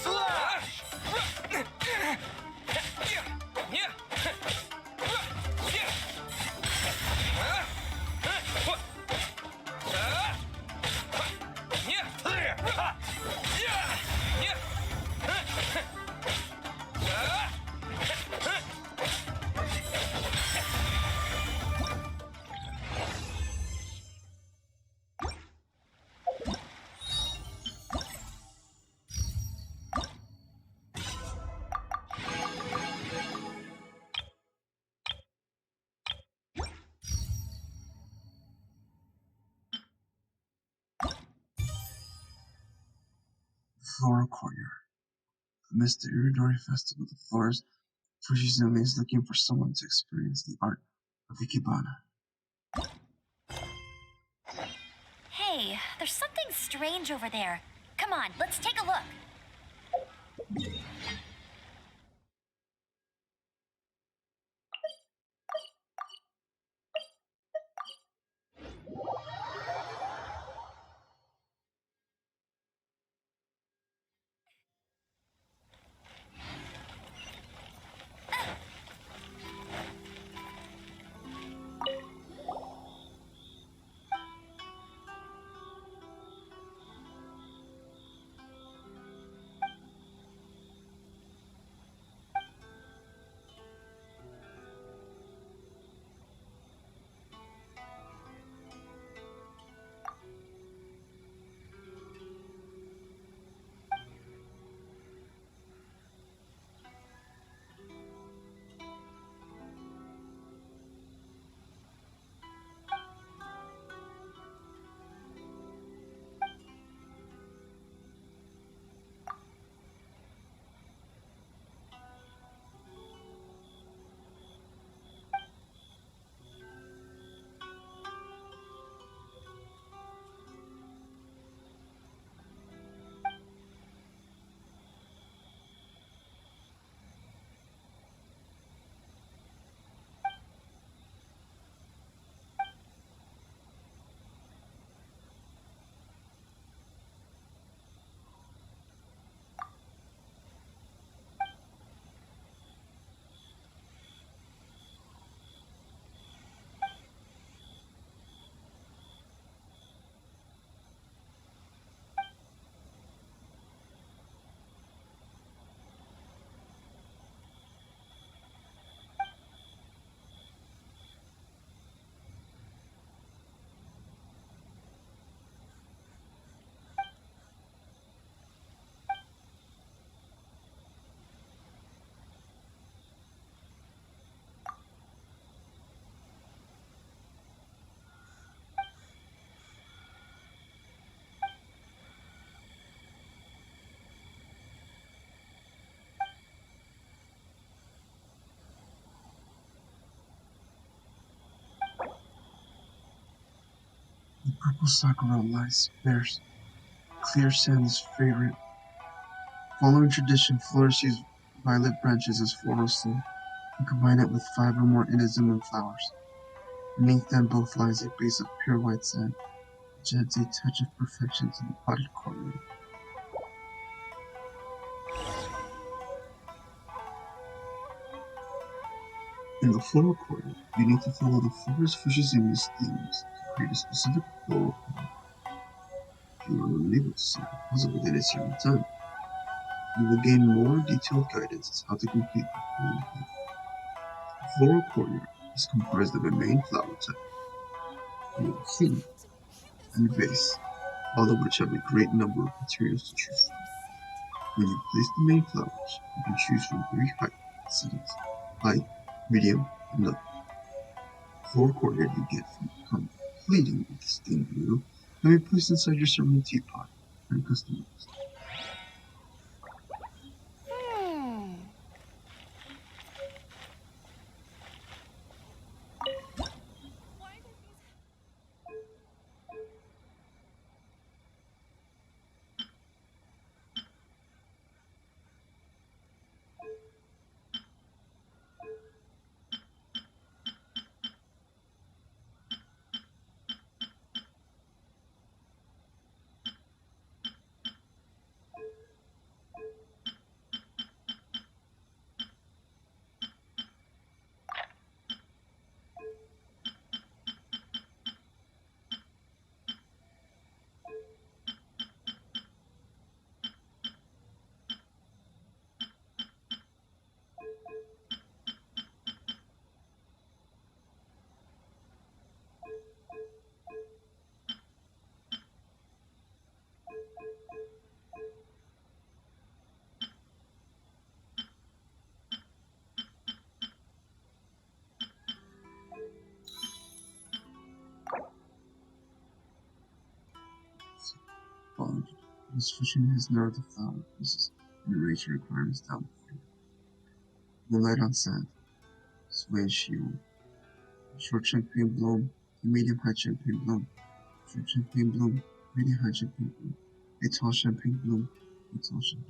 Slash! Clear! Cut! Floral Courtyard. Amidst the Iridori Festival, the florist Fujizumi is looking for someone to experience the art of Ikebana. Hey, there's something strange over there. Come on, let's take a look. Purple sakura lies bears. Clear sand is favorite. Following tradition, florists use violet branches as floral stem and combine it with 5 or more inazuma flowers. Beneath them both lies a base of pure white sand, which adds a touch of perfection to the potted courtyard. In the floral courtyard, you need to follow the forest Fushizuma's themes to create a specific floral pattern. If you are unable to solve the puzzle within a certain time, you will gain more detailed guidance as how to complete the floral pattern. The floral courtyard is comprised of a main flower type, a theme, and a vase, all of which have a great number of materials to choose from. When you place the main flowers, you can choose from 3 height settings: light, medium, and low. The floor courtyard you get from completing this theme blue can be placed inside your ceramic teapot and customized. Apology. This fishing has narrowed the flower pieces and raised your requirements down for you. Moonlight on sand, sway shield, short champagne bloom, a medium high champagne bloom, short champagne bloom, medium high champagne bloom, a tall champagne bloom, a tall champagne.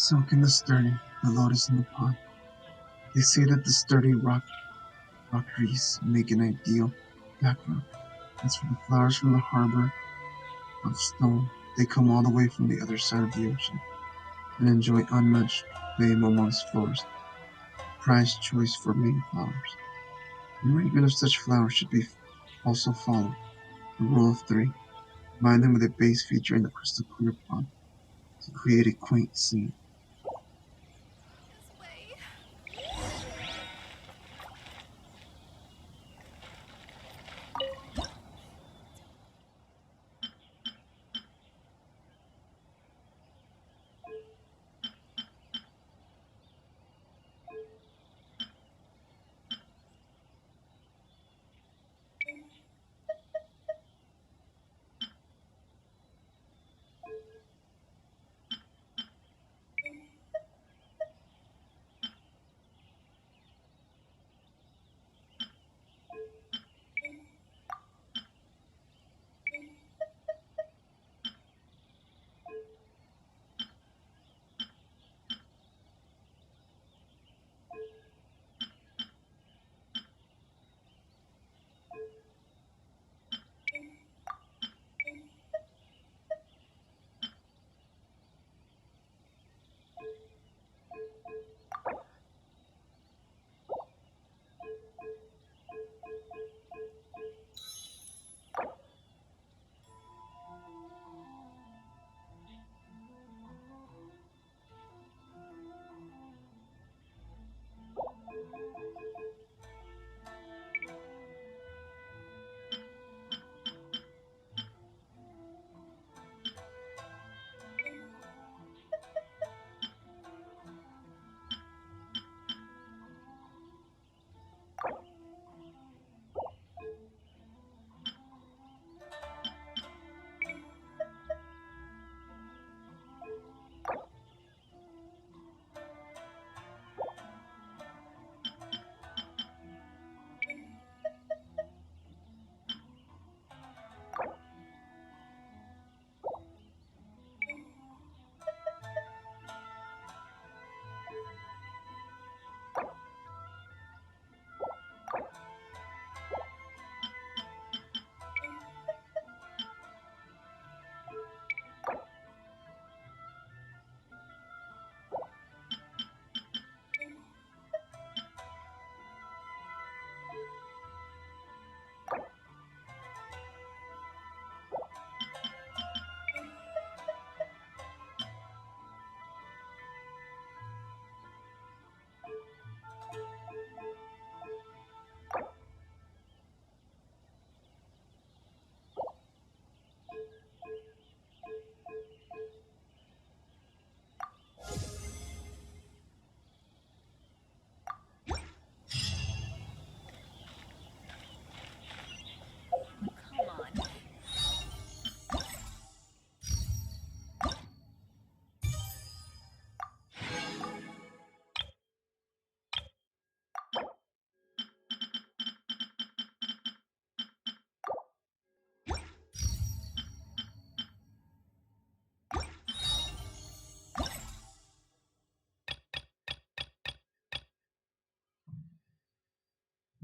Sunk in the sturdy, the lotus in the pond. They say that the sturdy rockeries make an ideal background. As for the flowers from the harbor of stone, they come all the way from the other side of the ocean and enjoy unmatched fame amongst florists, prized choice for main flowers. The arrangement of such flowers should be also follow the rule of three. Combine them with a base feature in the crystal clear pond to create a quaint scene.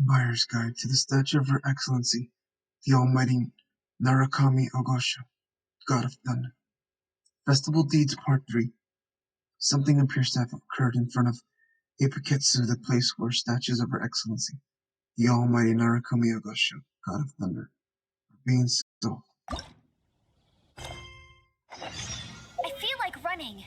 Buyer's Guide to the Statue of Her Excellency, the Almighty Narakami Ogosho, God of Thunder. Festival Deeds Part 3. Something appears to have occurred in front of Apiketsu, the place where statues of Her Excellency, the Almighty Narakami Ogosho, God of Thunder, are being sold. I feel like running.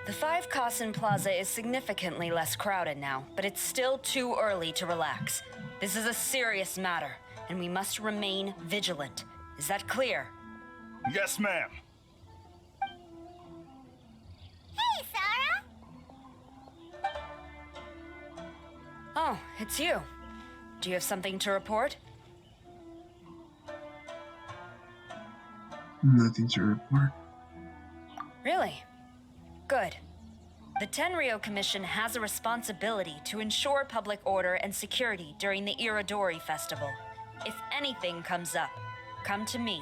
The 5 Kasen Plaza is significantly less crowded now, but it's still too early to relax. This is a serious matter, and we must remain vigilant. Is that clear? Yes, ma'am. Hey, Sarah! Oh, it's you. Do you have something to report? Nothing to report. Really? Good. The Tenryo Commission has a responsibility to ensure public order and security during the Irodori Festival. If anything comes up, come to me.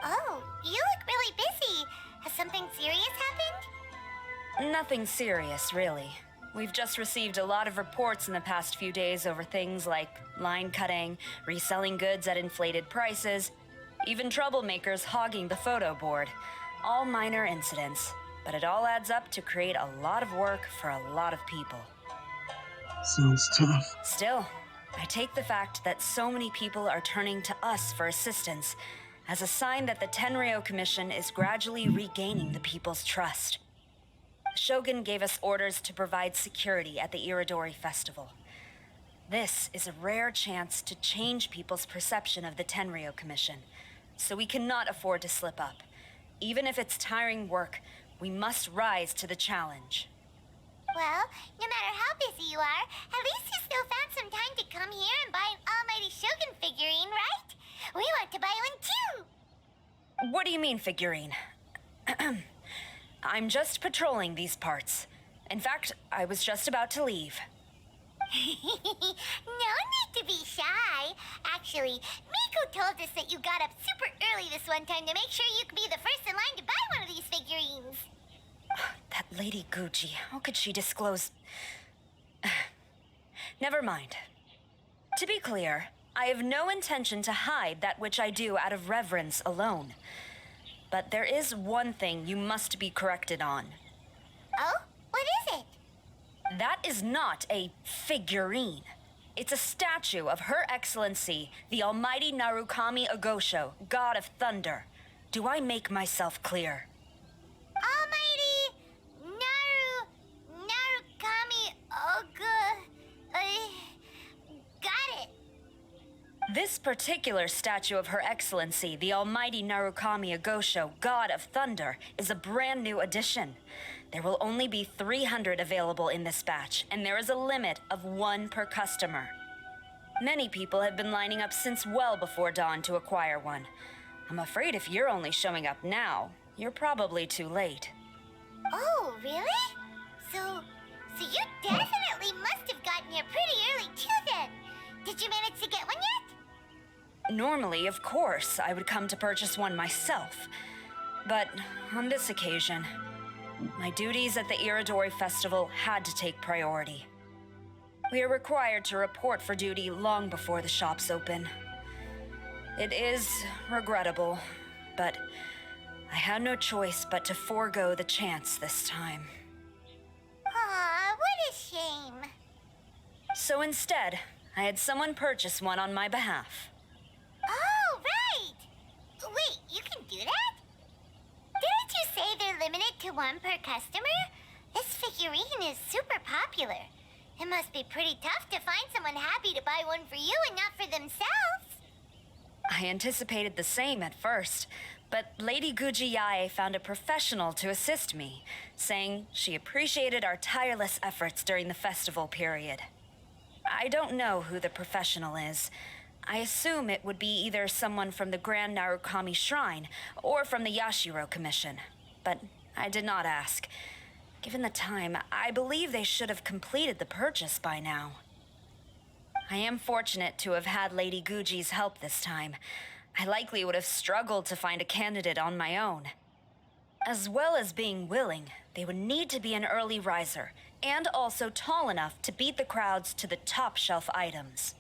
Oh, you look really busy. Has something serious happened? Nothing serious, really. We've just received a lot of reports in the past few days over things like line cutting, reselling goods at inflated prices, even troublemakers hogging the photo board. All minor incidents, but it all adds up to create a lot of work for a lot of people. Sounds tough. Still, I take the fact that so many people are turning to us for assistance as a sign that the Tenryo Commission is gradually regaining the people's trust. The Shogun gave us orders to provide security at the Irodori Festival. This is a rare chance to change people's perception of the Tenryo Commission, so we cannot afford to slip up. Even if it's tiring work, we must rise to the challenge. Well, no matter how busy you are, at least you still found some time to come here and buy an Almighty Shogun figurine, right? We want to buy one too! What do you mean, figurine? I'm just patrolling these parts. In fact, I was just about to leave. No need to be shy. Actually, Miko told us that you got up super early this one time to make sure you could be the first in line to buy one of these figurines. That Lady Gucci, how could she disclose... Never mind. To be clear, I have no intention to hide that which I do out of reverence alone. But there is one thing you must be corrected on. Oh? What is it? That is not a figurine. It's a statue of Her Excellency, the Almighty Narukami Agosho, God of Thunder. Do I make myself clear? Almighty Narukami got it. This particular statue of Her Excellency, the Almighty Narukami Agosho, God of Thunder, is a brand new addition. There will only be 300 available in this batch, and there is a limit of 1 per customer. Many people have been lining up since well before dawn to acquire one. I'm afraid if you're only showing up now, you're probably too late. Oh, really? So you definitely must have gotten here pretty early too then. Did you manage to get one yet? Normally, of course, I would come to purchase one myself. But on this occasion, my duties at the Irodori Festival had to take priority. We are required to report for duty long before the shops open. It is regrettable, but I had no choice but to forego the chance this time. Aw, what a shame. So instead, I had someone purchase one on my behalf. Oh, right! Wait, you can do that? Didn't you say they're limited to 1 per customer? This figurine is super popular. It must be pretty tough to find someone happy to buy one for you and not for themselves. I anticipated the same at first, but Lady Guji Yae found a professional to assist me, saying she appreciated our tireless efforts during the festival period. I don't know who the professional is. I assume it would be either someone from the Grand Narukami Shrine or from the Yashiro Commission, but I did not ask. Given the time, I believe they should have completed the purchase by now. I am fortunate to have had Lady Guji's help this time. I likely would have struggled to find a candidate on my own. As well as being willing, they would need to be an early riser, and also tall enough to beat the crowds to the top shelf items.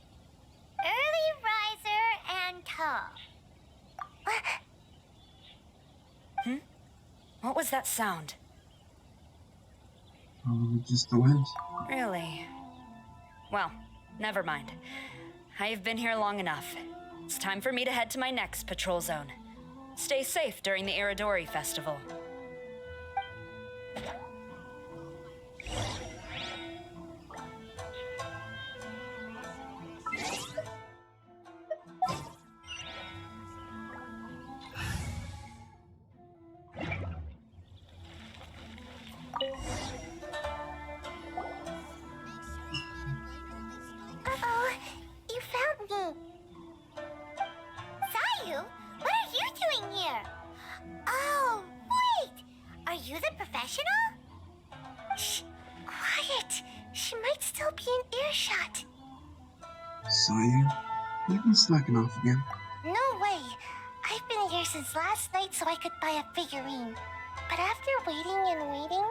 Early riser and tall. What was that sound? Probably just the wind. Really? Well, never mind. I have been here long enough. It's time for me to head to my next patrol zone. Stay safe during the Irodori Festival. Uh-oh, you found me. Sayu, what are you doing here? Oh, wait! saw you. You've been slacking off again. No way! I've been here since last night so I could buy a figurine. But after waiting and waiting,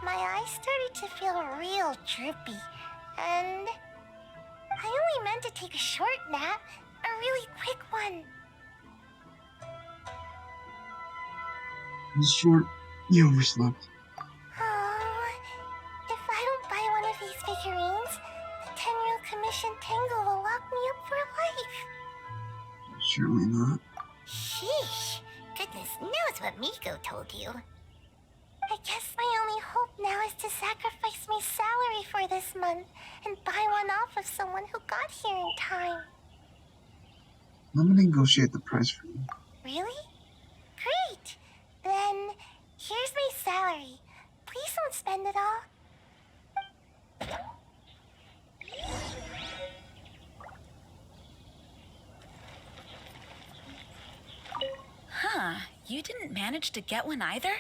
my eyes started to feel real droopy. And I only meant to take a short nap, a really quick one. In short, you overslept. Oh, if I don't buy one of these figurines, the 10-year commission Tango will lock me up for life. Surely not. Sheesh. Goodness knows what Miko told you. I guess my only hope now is to sacrifice my salary for this month and buy one off of someone who got here in time. Let me negotiate the price for you. Really? Great! Then, here's my salary. Please don't spend it all. Huh, you didn't manage to get one either?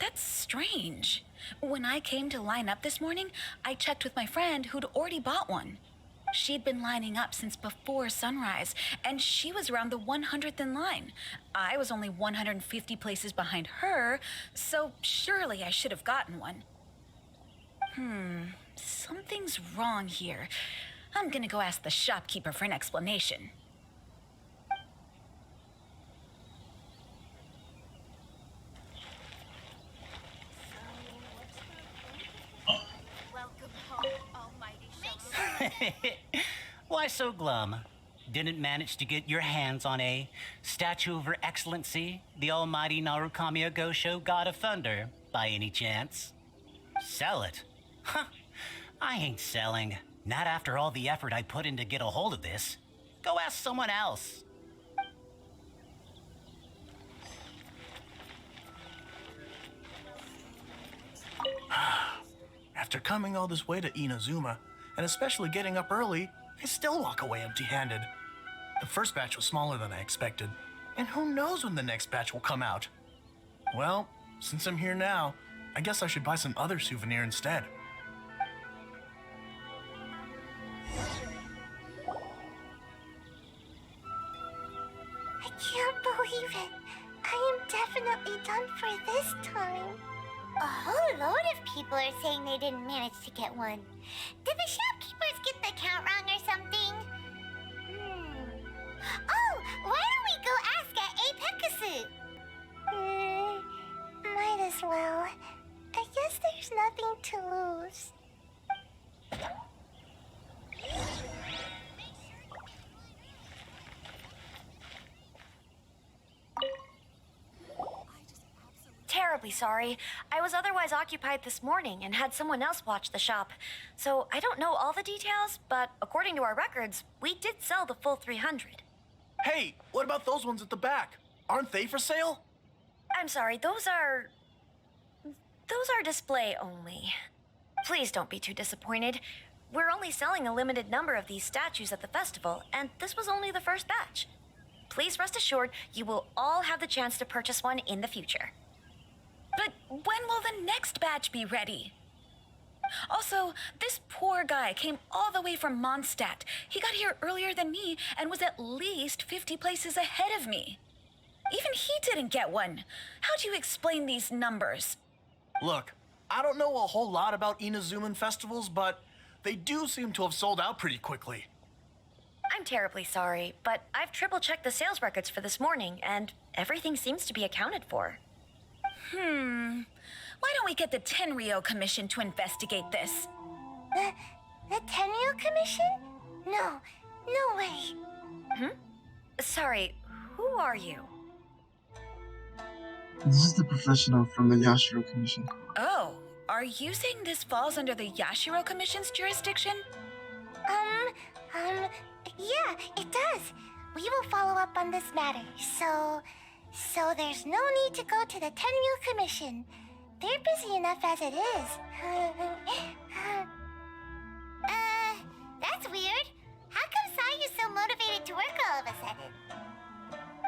That's strange. When I came to line up this morning, I checked with my friend who'd already bought one. She'd been lining up since before sunrise, and she was around the 100th in line. I was only 150 places behind her, so surely I should have gotten one. Something's wrong here. I'm gonna go ask the shopkeeper for an explanation. Why so glum? Didn't manage to get your hands on a statue of Her Excellency, the almighty Narukami Gosho, God of Thunder, by any chance? Sell it? Huh. I ain't selling. Not after all the effort I put in to get a hold of this. Go ask someone else. After coming all this way to Inazuma, and especially getting up early, I still walk away empty-handed. The first batch was smaller than I expected, and who knows when the next batch will come out. Well, since I'm here now, I guess I should buy some other souvenir instead. I can't believe it. I am definitely done for this time. A whole load of people are saying they didn't manage to get one. Did the shopkeepers get the count wrong or something? Oh, why don't we go ask at Apekasu? Might as well. I guess there's nothing to lose. Terribly sorry. I was otherwise occupied this morning and had someone else watch the shop. So I don't know all the details, but according to our records, we did sell the full 300. Hey, what about those ones at the back? Aren't they for sale? I'm sorry, those are display only. Please don't be too disappointed. We're only selling a limited number of these statues at the festival, and this was only the first batch. Please rest assured, you will all have the chance to purchase one in the future. But when will the next batch be ready? Also, this poor guy came all the way from Mondstadt. He got here earlier than me and was at least 50 places ahead of me. Even he didn't get one. How do you explain these numbers? Look, I don't know a whole lot about Inazuman festivals, but they do seem to have sold out pretty quickly. I'm terribly sorry, but I've triple-checked the sales records for this morning, and everything seems to be accounted for. Why don't we get the Tenryo Commission to investigate this? The Tenryo Commission? No way. Sorry, who are you? This is the professional from the Yashiro Commission. Oh, are you saying this falls under the Yashiro Commission's jurisdiction? Yeah, it does. We will follow up on this matter, so there's no need to go to the Tenryo Commission. They're busy enough as it is. That's weird. How come Sayu's so motivated to work all of a sudden?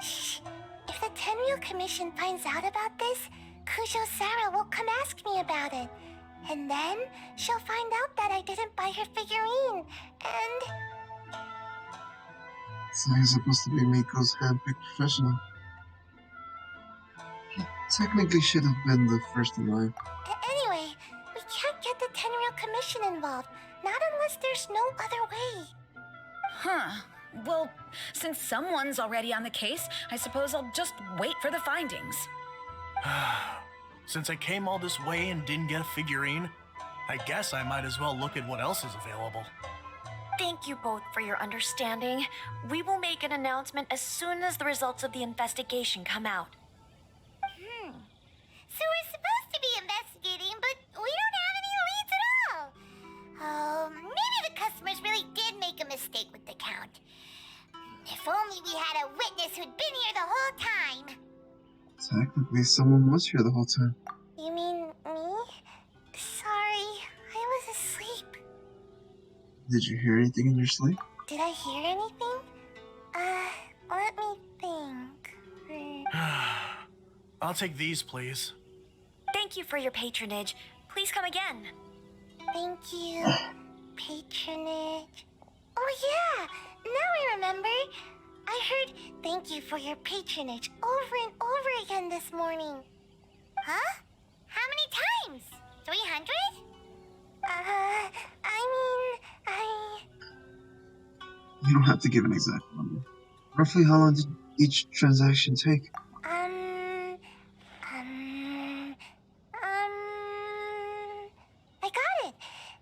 Shh. If the Tenryo Commission finds out about this, Kujo Sarah will come ask me about it. And then she'll find out that I didn't buy her figurine. And So he's supposed to be Miko's hand-picked professional. He technically should have been the first in line. Anyway, we can't get the Tenryou Commission involved. Not unless there's no other way. Huh. Well, since someone's already on the case, I suppose I'll just wait for the findings. Since I came all this way and didn't get a figurine, I guess I might as well look at what else is available. Thank you both for your understanding. We will make an announcement as soon as the results of the investigation come out. So we're supposed to be investigating, but we don't have any leads at all. Oh, maybe the customers really did make a mistake with the count. If only we had a witness who'd been here the whole time. Technically, someone was here the whole time. You mean me? Sorry, I was asleep. Did you hear anything in your sleep? Did I hear anything? Let me think. I'll take these, please. Thank you for your patronage. Please come again. Thank you. Patronage. Oh yeah, now I remember. I heard thank you for your patronage over and over again this morning. Huh? How many times? 300? You don't have to give an exact number. Roughly how long did each transaction take? I got it.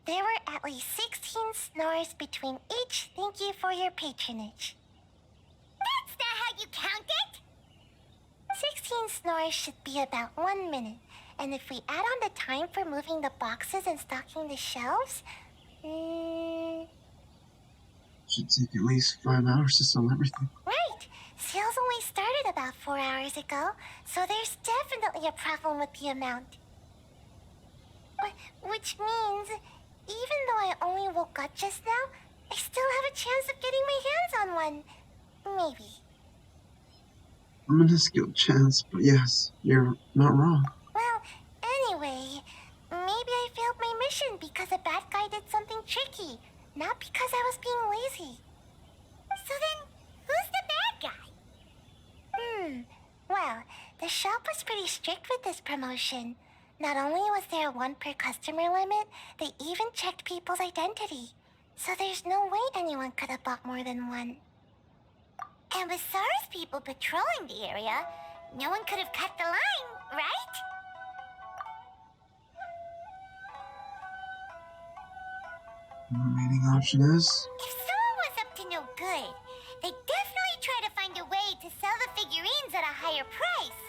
There were at least 16 snores between each thank you for your patronage. That's not how you count it! 16 snores should be about 1 minute. And if we add on the time for moving the boxes and stocking the shelves, Should take at least 5 hours to sell everything. Right! Sales only started about 4 hours ago, so there's definitely a problem with the amount. Which means, even though I only woke up just now, I still have a chance of getting my hands on one. Maybe. A minuscule chance, but yes, you're not wrong. Well, anyway, maybe I failed my mission because a bad guy did something tricky, not because I was being lazy. So then, who's the bad guy? Well, the shop was pretty strict with this promotion. Not only was there a 1 per customer limit, they even checked people's identity. So there's no way anyone could have bought more than one. And with SARS people patrolling the area, no one could have cut the line, right? The remaining option is... If someone was up to no good, they'd definitely try to find a way to sell the figurines at a higher price.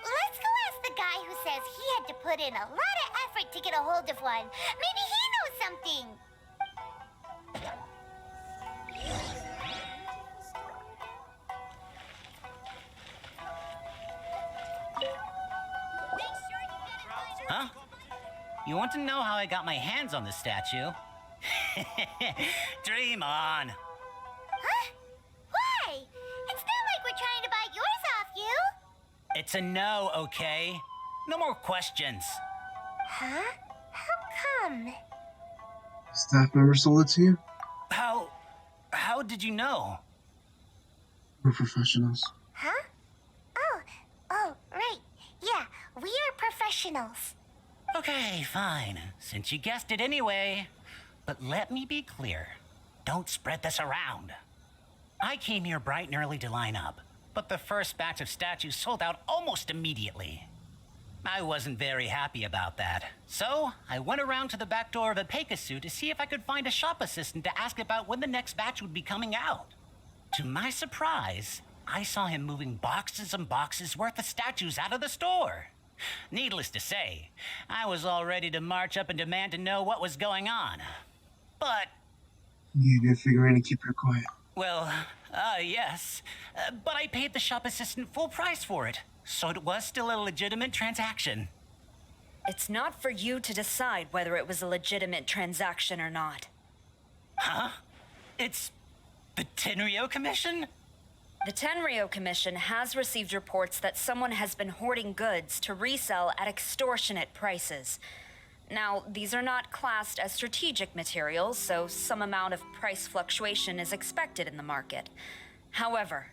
Let's go ask the guy who says he had to put in a lot of effort to get a hold of one. Maybe he knows something. Huh? You want to know how I got my hands on the statue? Dream on. Huh? Why? It's not like we're trying to buy yours off you. It's a no, okay? No more questions. Huh? How come? Staff member sold it to you? How did you know? We're professionals. Huh? Oh, right. Yeah, we are professionals. Okay, fine. Since you guessed it anyway. But let me be clear. Don't spread this around. I came here bright and early to line up, but the first batch of statues sold out almost immediately. I wasn't very happy about that. So, I went around to the back door of a Pegasus to see if I could find a shop assistant to ask about when the next batch would be coming out. To my surprise, I saw him moving boxes and boxes worth of statues out of the store. Needless to say, I was all ready to march up and demand to know what was going on. But... You gave a figurine to keep her quiet. Well, yes. But I paid the shop assistant full price for it, so it was still a legitimate transaction. It's not for you to decide whether it was a legitimate transaction or not. Huh? It's the Tenryou Commission? The Tenryou Commission has received reports that someone has been hoarding goods to resell at extortionate prices. Now, these are not classed as strategic materials, so some amount of price fluctuation is expected in the market. However,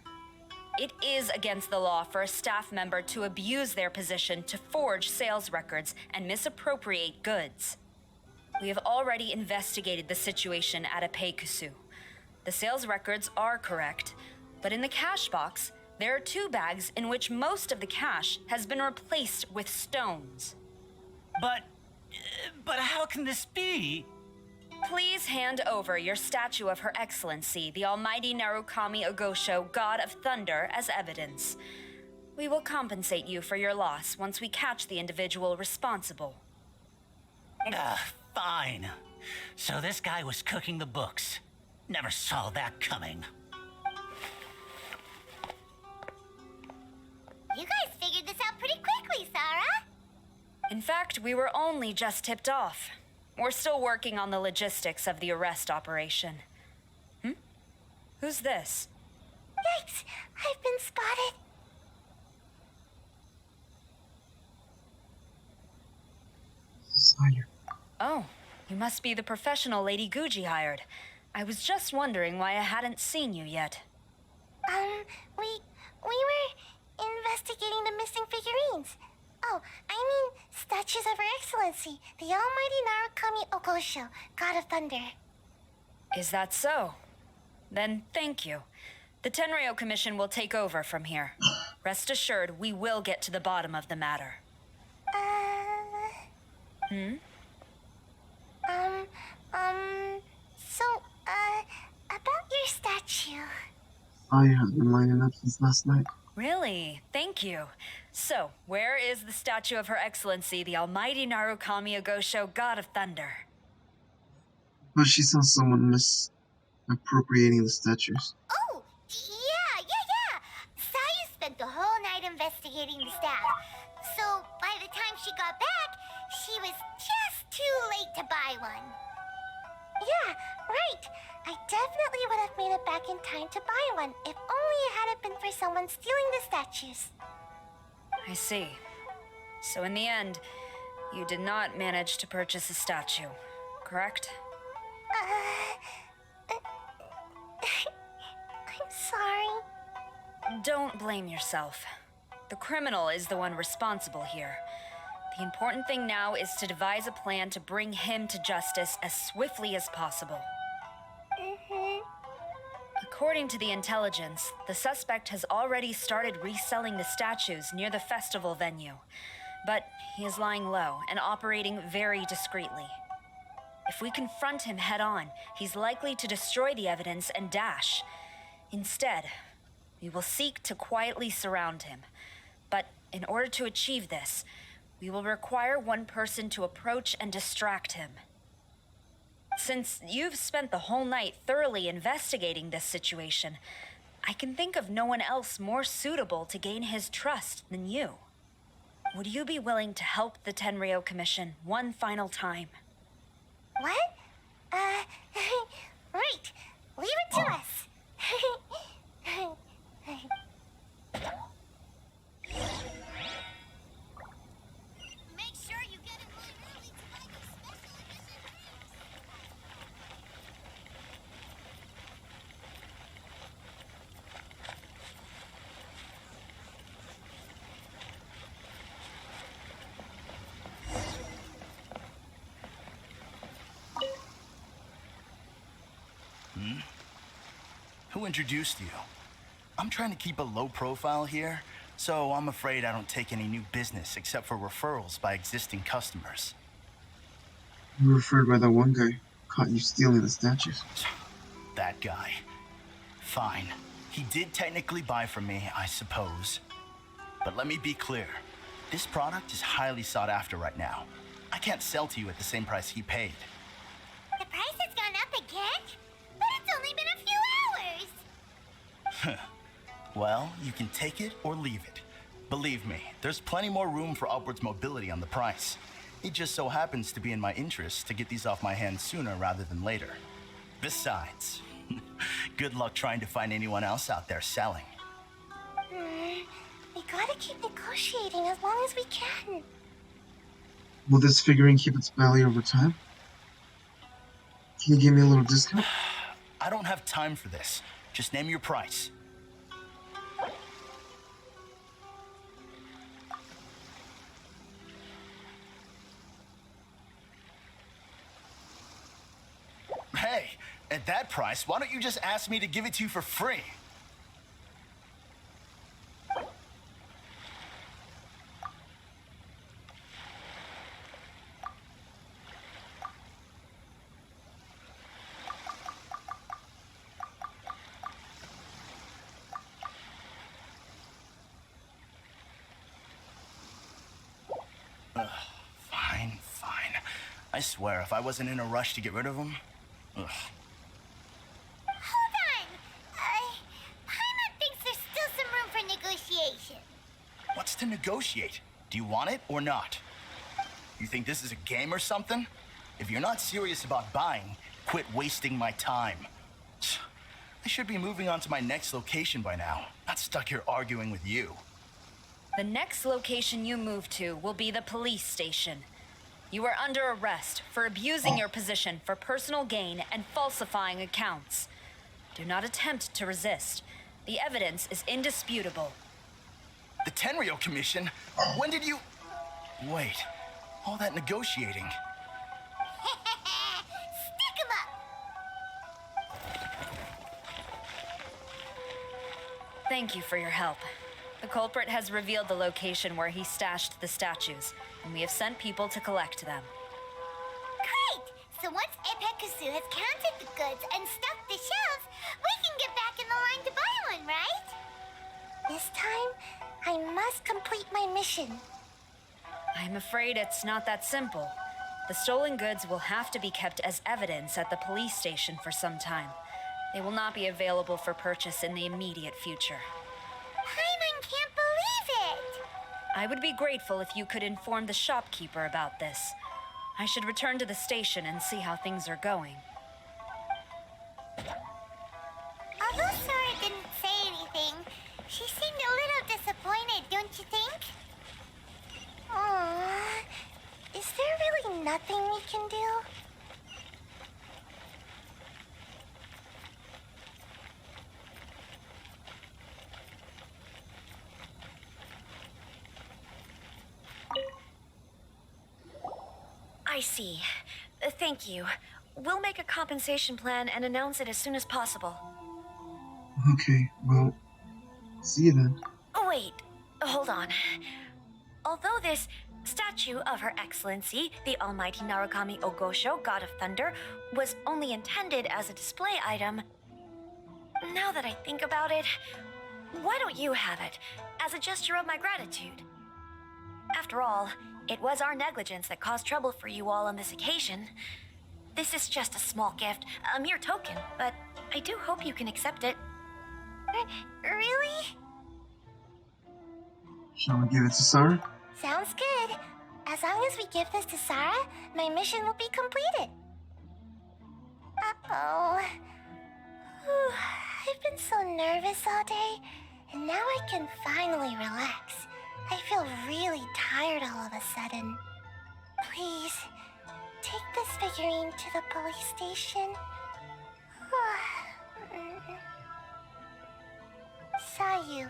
it is against the law for a staff member to abuse their position to forge sales records and misappropriate goods. We have already investigated the situation at Apeikusu. The sales records are correct, but in the cash box, there are 2 bags in which most of the cash has been replaced with stones. But how can this be? Please hand over your statue of Her Excellency, the Almighty Narukami Ogosho, God of Thunder, as evidence. We will compensate you for your loss once we catch the individual responsible. Fine. So this guy was cooking the books. Never saw that coming. You guys figured this out pretty quickly, Sarah. In fact, we were only just tipped off. We're still working on the logistics of the arrest operation. Who's this? Yikes, I've been spotted. Sire. Oh, you must be the professional Lady Guji hired. I was just wondering why I hadn't seen you yet. We were investigating the missing figurines. Oh, I mean statues of Her Excellency, the Almighty Narukami Ogosho, God of Thunder. Is that so? Then thank you. The Tenryo Commission will take over from here. Rest assured, we will get to the bottom of the matter. About your statue. I have been lining up since last night. Really? Thank you. So, where is the statue of Her Excellency, the Almighty Narukami Ogosho, God of Thunder? But she saw someone misappropriating the statues. Oh, yeah. Sayu spent the whole night investigating the staff. So, by the time she got back, she was just too late to buy one. Yeah, right. I definitely would have made it back in time to buy one, if only it hadn't been for someone stealing the statues. I see. So in the end, you did not manage to purchase a statue, correct? I'm sorry. Don't blame yourself. The criminal is the one responsible here. The important thing now is to devise a plan to bring him to justice as swiftly as possible. According to the intelligence, the suspect has already started reselling the statues near the festival venue. But he is lying low and operating very discreetly. If we confront him head on, he's likely to destroy the evidence and dash. Instead, we will seek to quietly surround him. But in order to achieve this, we will require one person to approach and distract him. Since you've spent the whole night thoroughly investigating this situation, I can think of no one else more suitable to gain his trust than you. Would you be willing to help the Tenryo Commission one final time? What? Right. Leave it to us. Make sure you get in line early to buy those special edition rings. Who introduced you? I'm trying to keep a low profile here, so I'm afraid I don't take any new business except for referrals by existing customers. You were referred by that one guy caught you stealing the statues. That guy. Fine. He did technically buy from me, I suppose. But let me be clear. This product is highly sought after right now. I can't sell to you at the same price he paid. The price has gone up again? But it's only been a few hours. Well, you can take it or leave it. Believe me, there's plenty more room for upwards mobility on the price. It just so happens to be in my interest to get these off my hands sooner rather than later. Besides, good luck trying to find anyone else out there selling. We gotta keep negotiating as long as we can. Will this figurine keep its value over time? Can you give me a little discount? I don't have time for this. Just name your price. Hey, at that price, why don't you just ask me to give it to you for free? Fine, fine. I swear, if I wasn't in a rush to get rid of him... Ugh. Hold on! Paimon thinks there's still some room for negotiation. What's to negotiate? Do you want it or not? You think this is a game or something? If you're not serious about buying, quit wasting my time. I should be moving on to my next location by now, not stuck here arguing with you. The next location you move to will be the police station. You are under arrest for abusing your position for personal gain and falsifying accounts. Do not attempt to resist. The evidence is indisputable. The Tenryo Commission? When did you... Wait, all that negotiating. Stick 'em up! Thank you for your help. The culprit has revealed the location where he stashed the statues, and we have sent people to collect them. Great! So once Epekusu has counted the goods and stocked the shelves, we can get back in the line to buy one, right? This time, I must complete my mission. I'm afraid it's not that simple. The stolen goods will have to be kept as evidence at the police station for some time. They will not be available for purchase in the immediate future. Paimon can't believe it! I would be grateful if you could inform the shopkeeper about this. I should return to the station and see how things are going. Although Sora didn't say anything, she seemed a little disappointed, don't you think? Aww. Is there really nothing we can do? I see. Thank you. We'll make a compensation plan and announce it as soon as possible. Okay, well, see you then. Oh, wait. Hold on. Although this statue of Her Excellency, the Almighty Narukami Ogosho, God of Thunder, was only intended as a display item, now that I think about it, why don't you have it, as a gesture of my gratitude? After all, it was our negligence that caused trouble for you all on this occasion. This is just a small gift, a mere token, but I do hope you can accept it. Really? Shall we give it to Sarah? Sounds good. As long as we give this to Sarah, my mission will be completed. Uh-oh. I've been so nervous all day, and now I can finally relax. I feel really tired all of a sudden. Please, take this figurine to the police station. Sayu,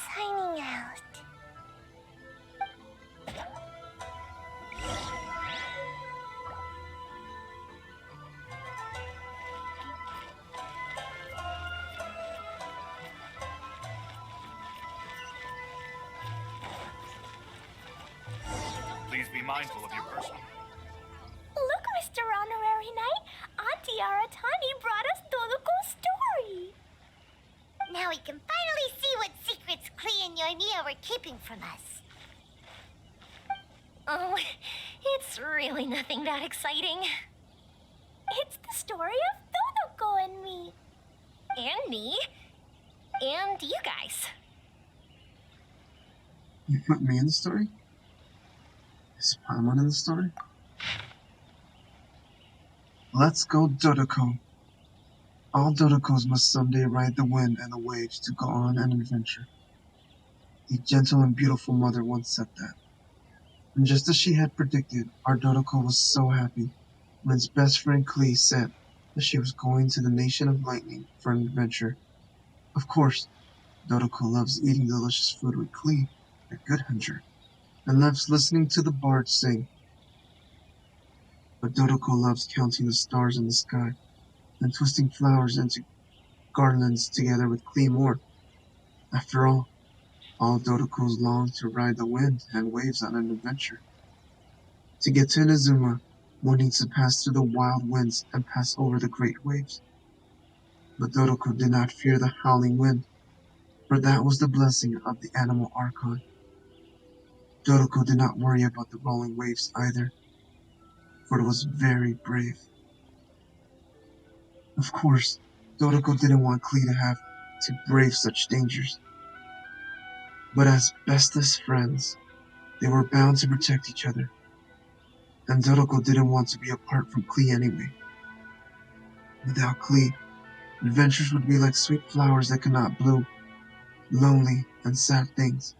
signing out. Please be mindful of your person. Look, Mr. Honorary Knight, Auntie Aratani brought us Dodoko's story. Now we can finally see what secrets Klee and Yornia were keeping from us. Oh, it's really nothing that exciting. It's the story of Dodoko and me. And me. And you guys. You put me in the story? Is Paimon in the story? Let's go, Dodoko. All Dodokos must someday ride the wind and the waves to go on an adventure. A gentle and beautiful mother once said that. And just as she had predicted, our Dodoko was so happy when his best friend Klee said that she was going to the Nation of Lightning for an adventure. Of course, Dodoko loves eating delicious food with Klee, a good hunter, and loves listening to the bards sing. But Dodoko loves counting the stars in the sky and twisting flowers into garlands together with Klee more. After all Dodokos long to ride the wind and waves on an adventure. To get to Inazuma, one needs to pass through the wild winds and pass over the great waves. But Dodoko did not fear the howling wind, for that was the blessing of the animal Archon. Dodoko did not worry about the rolling waves either, for it was very brave. Of course, Dodoko didn't want Klee to have to brave such dangers, but as bestest friends, they were bound to protect each other, and Dodoko didn't want to be apart from Klee anyway. Without Klee, adventures would be like sweet flowers that could not bloom, lonely and sad things.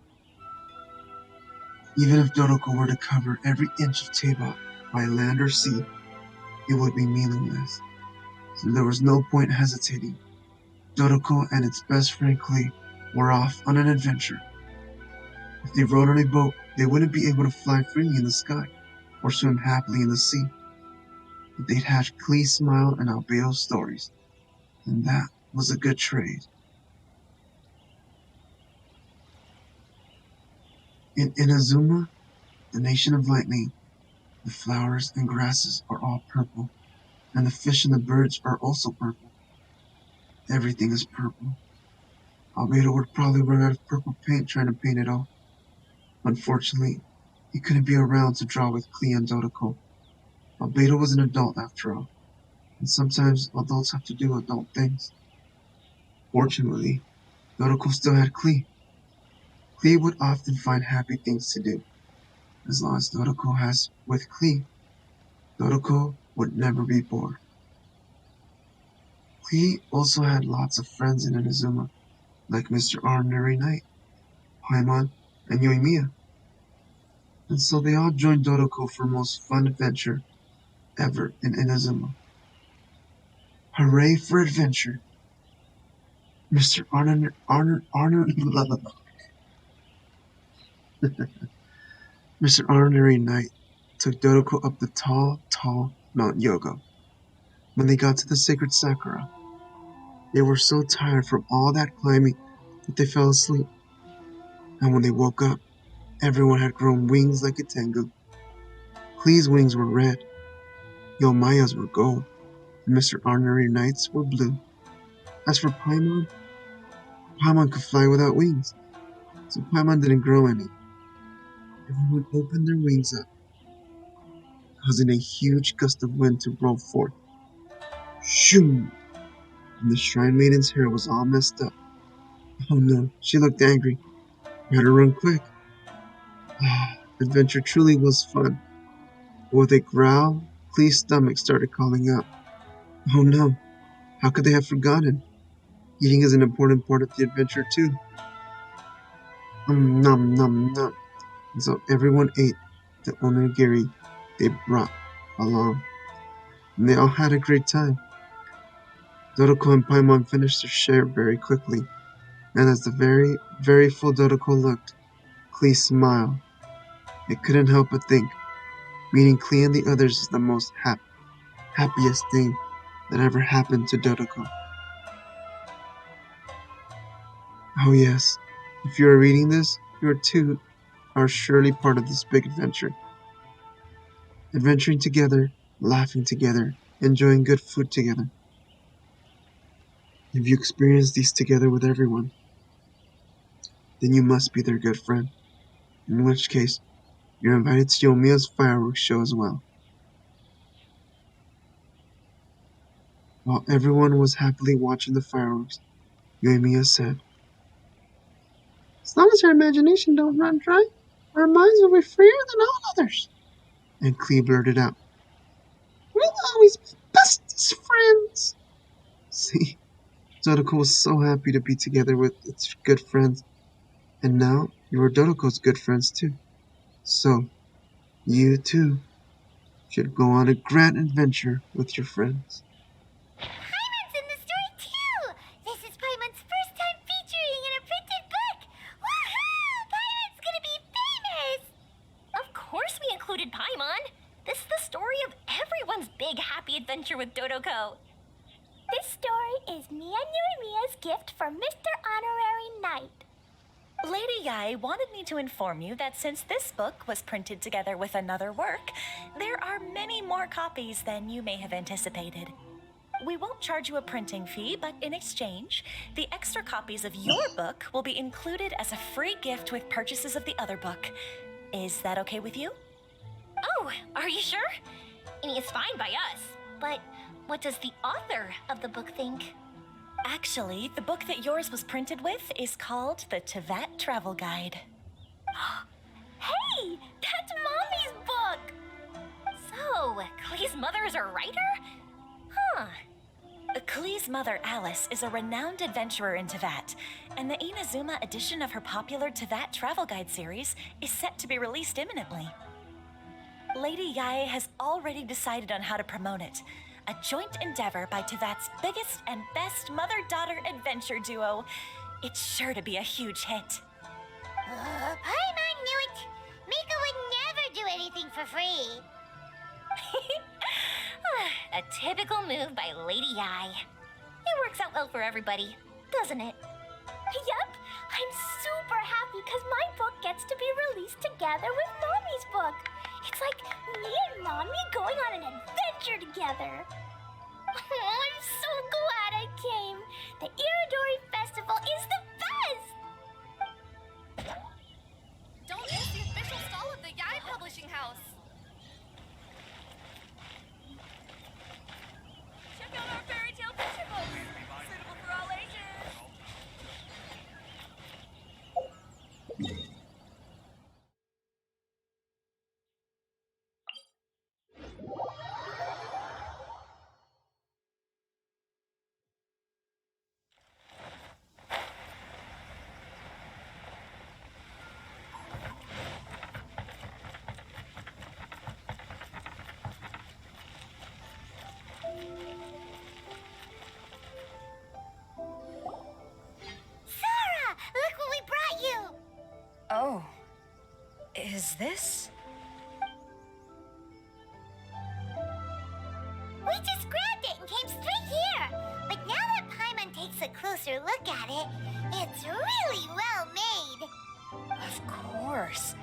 Even if Dodoko were to cover every inch of Teba by land or sea, it would be meaningless. So there was no point hesitating. Dodoko and its best friend Klee were off on an adventure. If they rode on a boat, they wouldn't be able to fly freely in the sky or swim happily in the sea. But they'd have Klee's smile and Albedo's stories, and that was a good trade. In Inazuma, the nation of lightning, the flowers and grasses are all purple, and the fish and the birds are also purple. Everything is purple. Albedo would probably run out of purple paint trying to paint it all. Unfortunately, he couldn't be around to draw with Klee and Dodoko. Albedo was an adult after all, and sometimes adults have to do adult things. Fortunately, Dodoko still had Klee. Klee would often find happy things to do. As long as Dodoko has with Klee, Dodoko would never be bored. Klee also had lots of friends in Inazuma, like Mr. Ordinary Knight, Paimon, and Yoimiya, and so they all joined Dodoko for most fun adventure ever in Inazuma. Hooray for adventure! Mr. Arnold, Mr. Ordinary Knight took Dodoko up the tall Mount Yogo. When they got to the sacred Sakura, they were so tired from all that climbing that they fell asleep. And when they woke up, everyone had grown wings like a tengu. Klee's wings were red, Yomaya's were gold, and Mr. Ordinary Knight's were blue. As for Paimon could fly without wings, so Paimon didn't grow any. Everyone opened their wings up, causing a huge gust of wind to roll forth. Shoo! And the Shrine Maiden's hair was all messed up. Oh no, she looked angry. We had to run quick. Ah, adventure truly was fun. But with a growl, Klee's stomach started calling out. Oh no, how could they have forgotten? Eating is an important part of the adventure too. Nom nom nom. And so everyone ate the onigiri they brought along, and they all had a great time. Dodoko and Paimon finished their share very quickly, and as the very full Dodoko looked, Klee smiled. It couldn't help but think, meeting Klee and the others is the most happiest thing that ever happened to Dodoko. Oh yes, if you are reading this, you too are surely part of this big adventure. Adventuring together, laughing together, enjoying good food together. If you experience these together with everyone, then you must be their good friend. In which case, you're invited to Yomiya's fireworks show as well. While everyone was happily watching the fireworks, Yoimiya said, as long as our imagination don't run dry, our minds will be freer than all others. And Klee blurted out, we'll always be bestest friends. See, Dodoko was so happy to be together with its good friends, and now you are Dodoko's good friends too. So, You too should go on a grand adventure with your friends. Paimon's in the story too! This is Paimon's first time featuring in a printed book! Woohoo! Paimon's gonna be famous! Of course we included Paimon. This is the story of everyone's big happy adventure with Dodoko. This story is Mia Mia's gift for Mr. Honorary Knight. Lady Yae wanted me to inform you that since this book was printed together with another work, there are many more copies than you may have anticipated. We won't charge you a printing fee, but in exchange, the extra copies of your book will be included as a free gift with purchases of the other book. Is that okay with you? Oh, are you sure? I mean, it's fine by us, but what does the author of the book think? Actually, the book that yours was printed with is called the Tevat Travel Guide. Hey, that's Mommy's book! So, Klee's mother is a writer? Huh. Klee's mother, Alice, is a renowned adventurer in Tevat, and the Inazuma edition of her popular Tevat Travel Guide series is set to be released imminently. Lady Yae has already decided on how to promote it. A joint endeavor by Tevat's biggest and best mother-daughter adventure duo. It's sure to be a huge hit. Paimon knew it! Miko would never do anything for free. A typical move by Lady Yae. It works out well for everybody, doesn't it? Yep, I'm super happy because my book gets to be released together with Mommy's book. It's like me and Mommy going on an adventure together. Oh, I'm so glad I came. The Iridori Festival is the best! Don't miss the official stall of the Yae Publishing House. Check out our fairy tale picture books. Suitable for all ages. Sarah, look what we brought you! Oh. Is this? We just grabbed it and came straight here. But now that Paimon takes a closer look at it, it's really well made. Of course.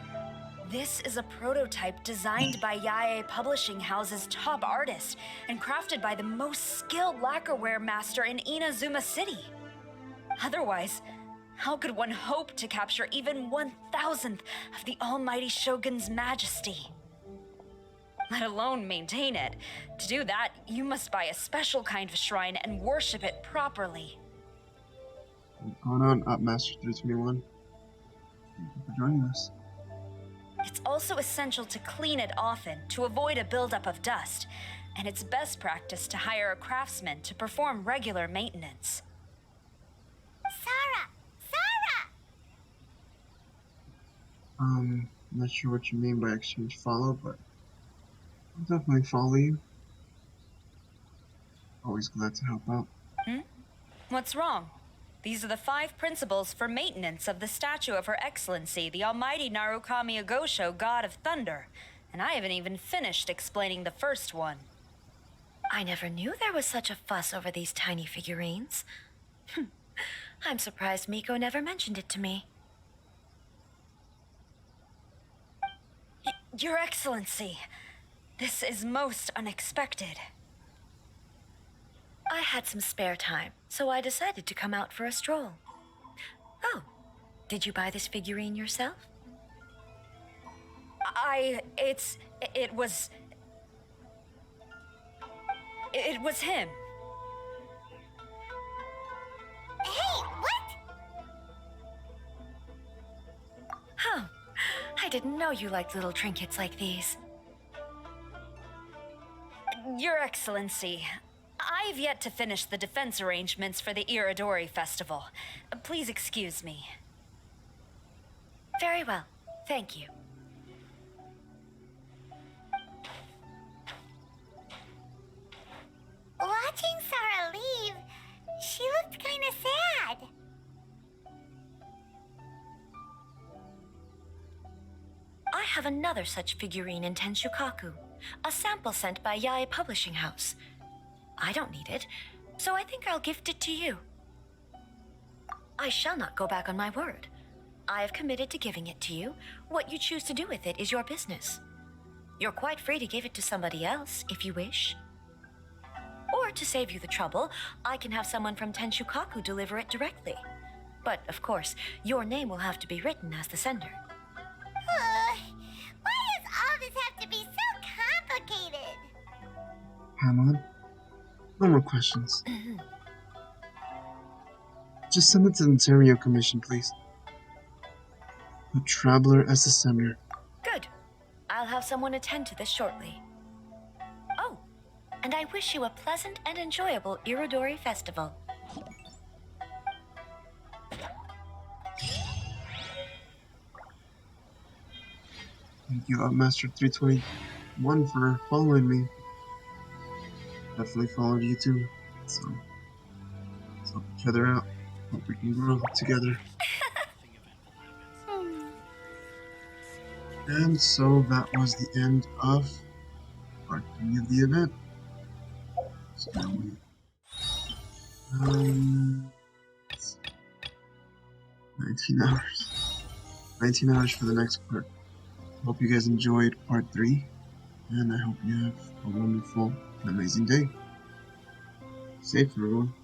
This is a prototype designed by Yae Publishing House's top artist and crafted by the most skilled lacquerware master in Inazuma City. Otherwise, how could one hope to capture even 1,000th of the almighty Shogun's majesty? Let alone maintain it. To do that, you must buy a special kind of shrine and worship it properly. What's going on, Up Master 321? Thank you for joining us. It's also essential to clean it often to avoid a buildup of dust, and it's best practice to hire a craftsman to perform regular maintenance. Sarah! Sarah! I'm not sure what you mean by exchange follow, but I'll definitely follow you. Always glad to help out. What's wrong? These are the 5 principles for maintenance of the statue of Her Excellency, the Almighty Narukami Agosho, God of Thunder. And I haven't even finished explaining the first one. I never knew there was such a fuss over these tiny figurines. I'm surprised Miko never mentioned it to me. Your Excellency, this is most unexpected. I had some spare time, so I decided to come out for a stroll. Oh, did you buy this figurine yourself? It was him. Hey, what? Oh, I didn't know you liked little trinkets like these. Your Excellency, I've yet to finish the defense arrangements for the Iridori Festival. Please excuse me. Very well, thank you. Watching Sarah leave, she looked kind of sad. I have another such figurine in Tenshukaku, a sample sent by Yae Publishing House. I don't need it, so I think I'll gift it to you. I shall not go back on my word. I have committed to giving it to you. What you choose to do with it is your business. You're quite free to give it to somebody else, if you wish. Or to save you the trouble, I can have someone from Tenshukaku deliver it directly. But, of course, your name will have to be written as the sender. Why does all this have to be so complicated? Paimon, no more questions. Just send it to the Ontario Commission, please. Put Traveler as the sender. Good. I'll have someone attend to this shortly. Oh, and I wish you a pleasant and enjoyable Irodori Festival. Thank you, Master 321, for following me. Definitely followed you too. So, let's help each other out. Hope we can grow together. And so that was the end of Part 3 of the event. So, 19 hours. 19 hours for the next part. Hope you guys enjoyed Part 3, and I hope you have a wonderful and amazing day. Safe, everyone.